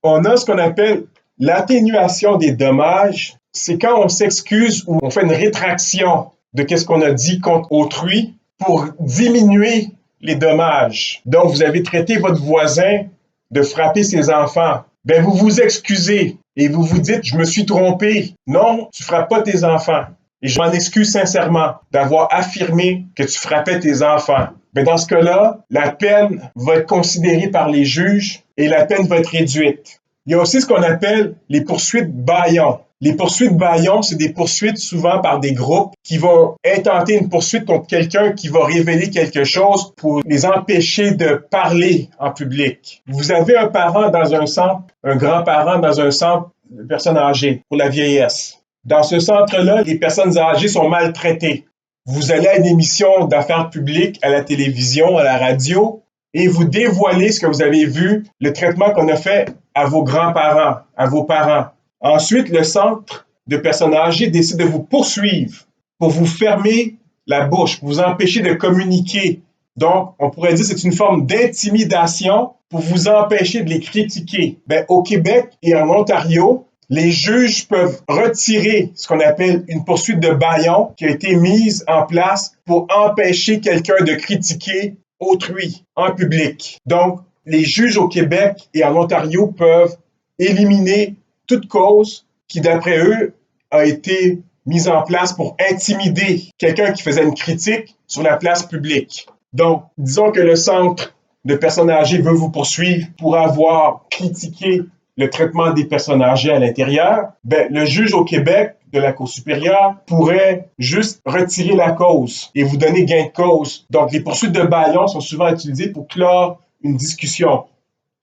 On a ce qu'on appelle l'atténuation des dommages. C'est quand on s'excuse ou on fait une rétraction de qu'est-ce qu'on a dit contre autrui pour diminuer les dommages. Donc, vous avez traité votre voisin de frapper ses enfants. Ben, vous vous excusez et vous vous dites, je me suis trompé. Non, tu frappes pas tes enfants. Et je m'en excuse sincèrement d'avoir affirmé que tu frappais tes enfants. Mais dans ce cas-là, la peine va être considérée par les juges et la peine va être réduite. Il y a aussi ce qu'on appelle les poursuites bâillons. Les poursuites bâillons, c'est des poursuites souvent par des groupes qui vont intenter une poursuite contre quelqu'un qui va révéler quelque chose pour les empêcher de parler en public. Vous avez un parent dans un centre, un grand-parent dans un centre de personnes âgées pour la vieillesse. Dans ce centre-là, les personnes âgées sont maltraitées. Vous allez à une émission d'affaires publiques à la télévision, à la radio, et vous dévoilez ce que vous avez vu, le traitement qu'on a fait à vos grands-parents, à vos parents. Ensuite, le centre de personnes âgées décide de vous poursuivre pour vous fermer la bouche, pour vous empêcher de communiquer. Donc, on pourrait dire que c'est une forme d'intimidation pour vous empêcher de les critiquer. Ben, au Québec et en Ontario, les juges peuvent retirer ce qu'on appelle une poursuite de bâillon qui a été mise en place pour empêcher quelqu'un de critiquer autrui en public. Donc, les juges au Québec et en Ontario peuvent éliminer toute cause qui, d'après eux, a été mise en place pour intimider quelqu'un qui faisait une critique sur la place publique. Donc, disons que le centre de personnes âgées veut vous poursuivre pour avoir critiqué le traitement des personnes âgées à l'intérieur. Ben, le juge au Québec de la Cour supérieure pourrait juste retirer la cause et vous donner gain de cause. Donc, les poursuites de bâillons sont souvent utilisées pour clore une discussion,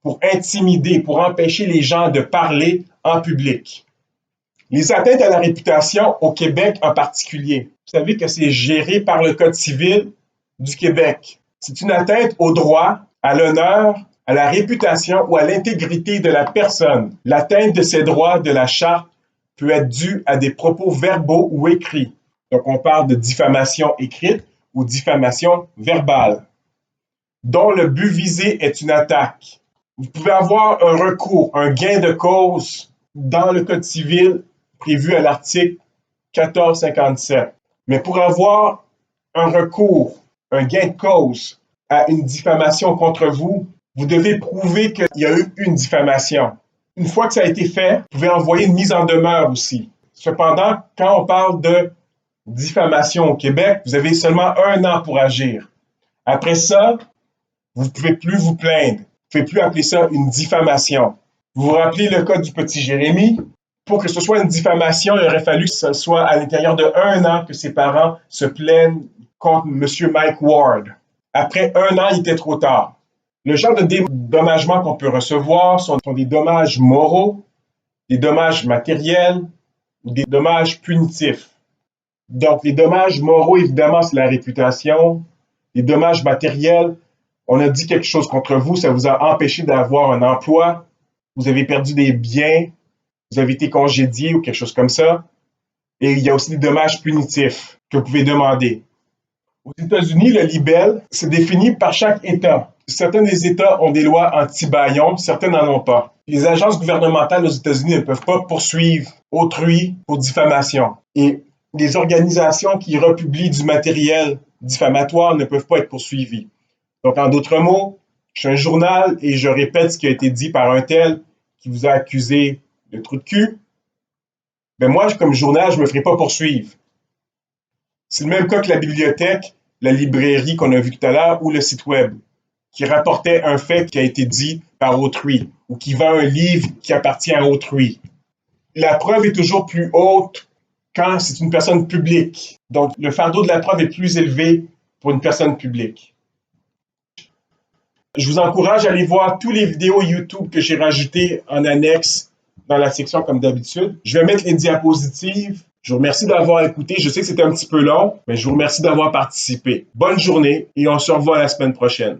pour intimider, pour empêcher les gens de parler en public. Les atteintes à la réputation au Québec en particulier, vous savez que c'est géré par le Code civil du Québec. C'est une atteinte au droit, à l'honneur, à la réputation ou à l'intégrité de la personne. L'atteinte de ces droits de la Charte peut être due à des propos verbaux ou écrits. Donc, on parle de diffamation écrite ou diffamation verbale, dont le but visé est une attaque. Vous pouvez avoir un recours, un gain de cause dans le Code civil prévu à l'article 1457. Mais pour avoir un recours, un gain de cause à une diffamation contre vous, vous devez prouver qu'il y a eu une diffamation. Une fois que ça a été fait, vous pouvez envoyer une mise en demeure aussi. Cependant, quand on parle de diffamation au Québec, vous avez seulement 1 an pour agir. Après ça, vous ne pouvez plus vous plaindre. Vous ne pouvez plus appeler ça une diffamation. Vous vous rappelez le cas du petit Jérémy? Pour que ce soit une diffamation, il aurait fallu que ce soit à l'intérieur de 1 an que ses parents se plaignent contre M. Mike Ward. Après 1 an, il était trop tard. Le genre de dédommagement qu'on peut recevoir sont des dommages moraux, des dommages matériels ou des dommages punitifs. Donc, les dommages moraux, évidemment, c'est la réputation. Les dommages matériels, on a dit quelque chose contre vous, ça vous a empêché d'avoir un emploi, vous avez perdu des biens, vous avez été congédié ou quelque chose comme ça. Et il y a aussi des dommages punitifs que vous pouvez demander. Aux États-Unis, le libelle, c'est défini par chaque État. Certains des États ont des lois anti-bâillons, certains n'en ont pas. Les agences gouvernementales aux États-Unis ne peuvent pas poursuivre autrui pour diffamation. Et les organisations qui republient du matériel diffamatoire ne peuvent pas être poursuivies. Donc, en d'autres mots, je suis un journal et je répète ce qui a été dit par un tel qui vous a accusé de trou de cul. Ben moi, comme journal, je ne me ferai pas poursuivre. C'est le même cas que la bibliothèque, la librairie qu'on a vu tout à l'heure ou le site web qui rapportait un fait qui a été dit par autrui ou qui vend un livre qui appartient à autrui. La preuve est toujours plus haute quand c'est une personne publique. Donc, le fardeau de la preuve est plus élevé pour une personne publique. Je vous encourage à aller voir toutes les vidéos YouTube que j'ai rajoutées en annexe dans la section comme d'habitude. Je vais mettre les diapositives. Je vous remercie d'avoir écouté. Je sais que c'était un petit peu long, mais je vous remercie d'avoir participé. Bonne journée et on se revoit la semaine prochaine.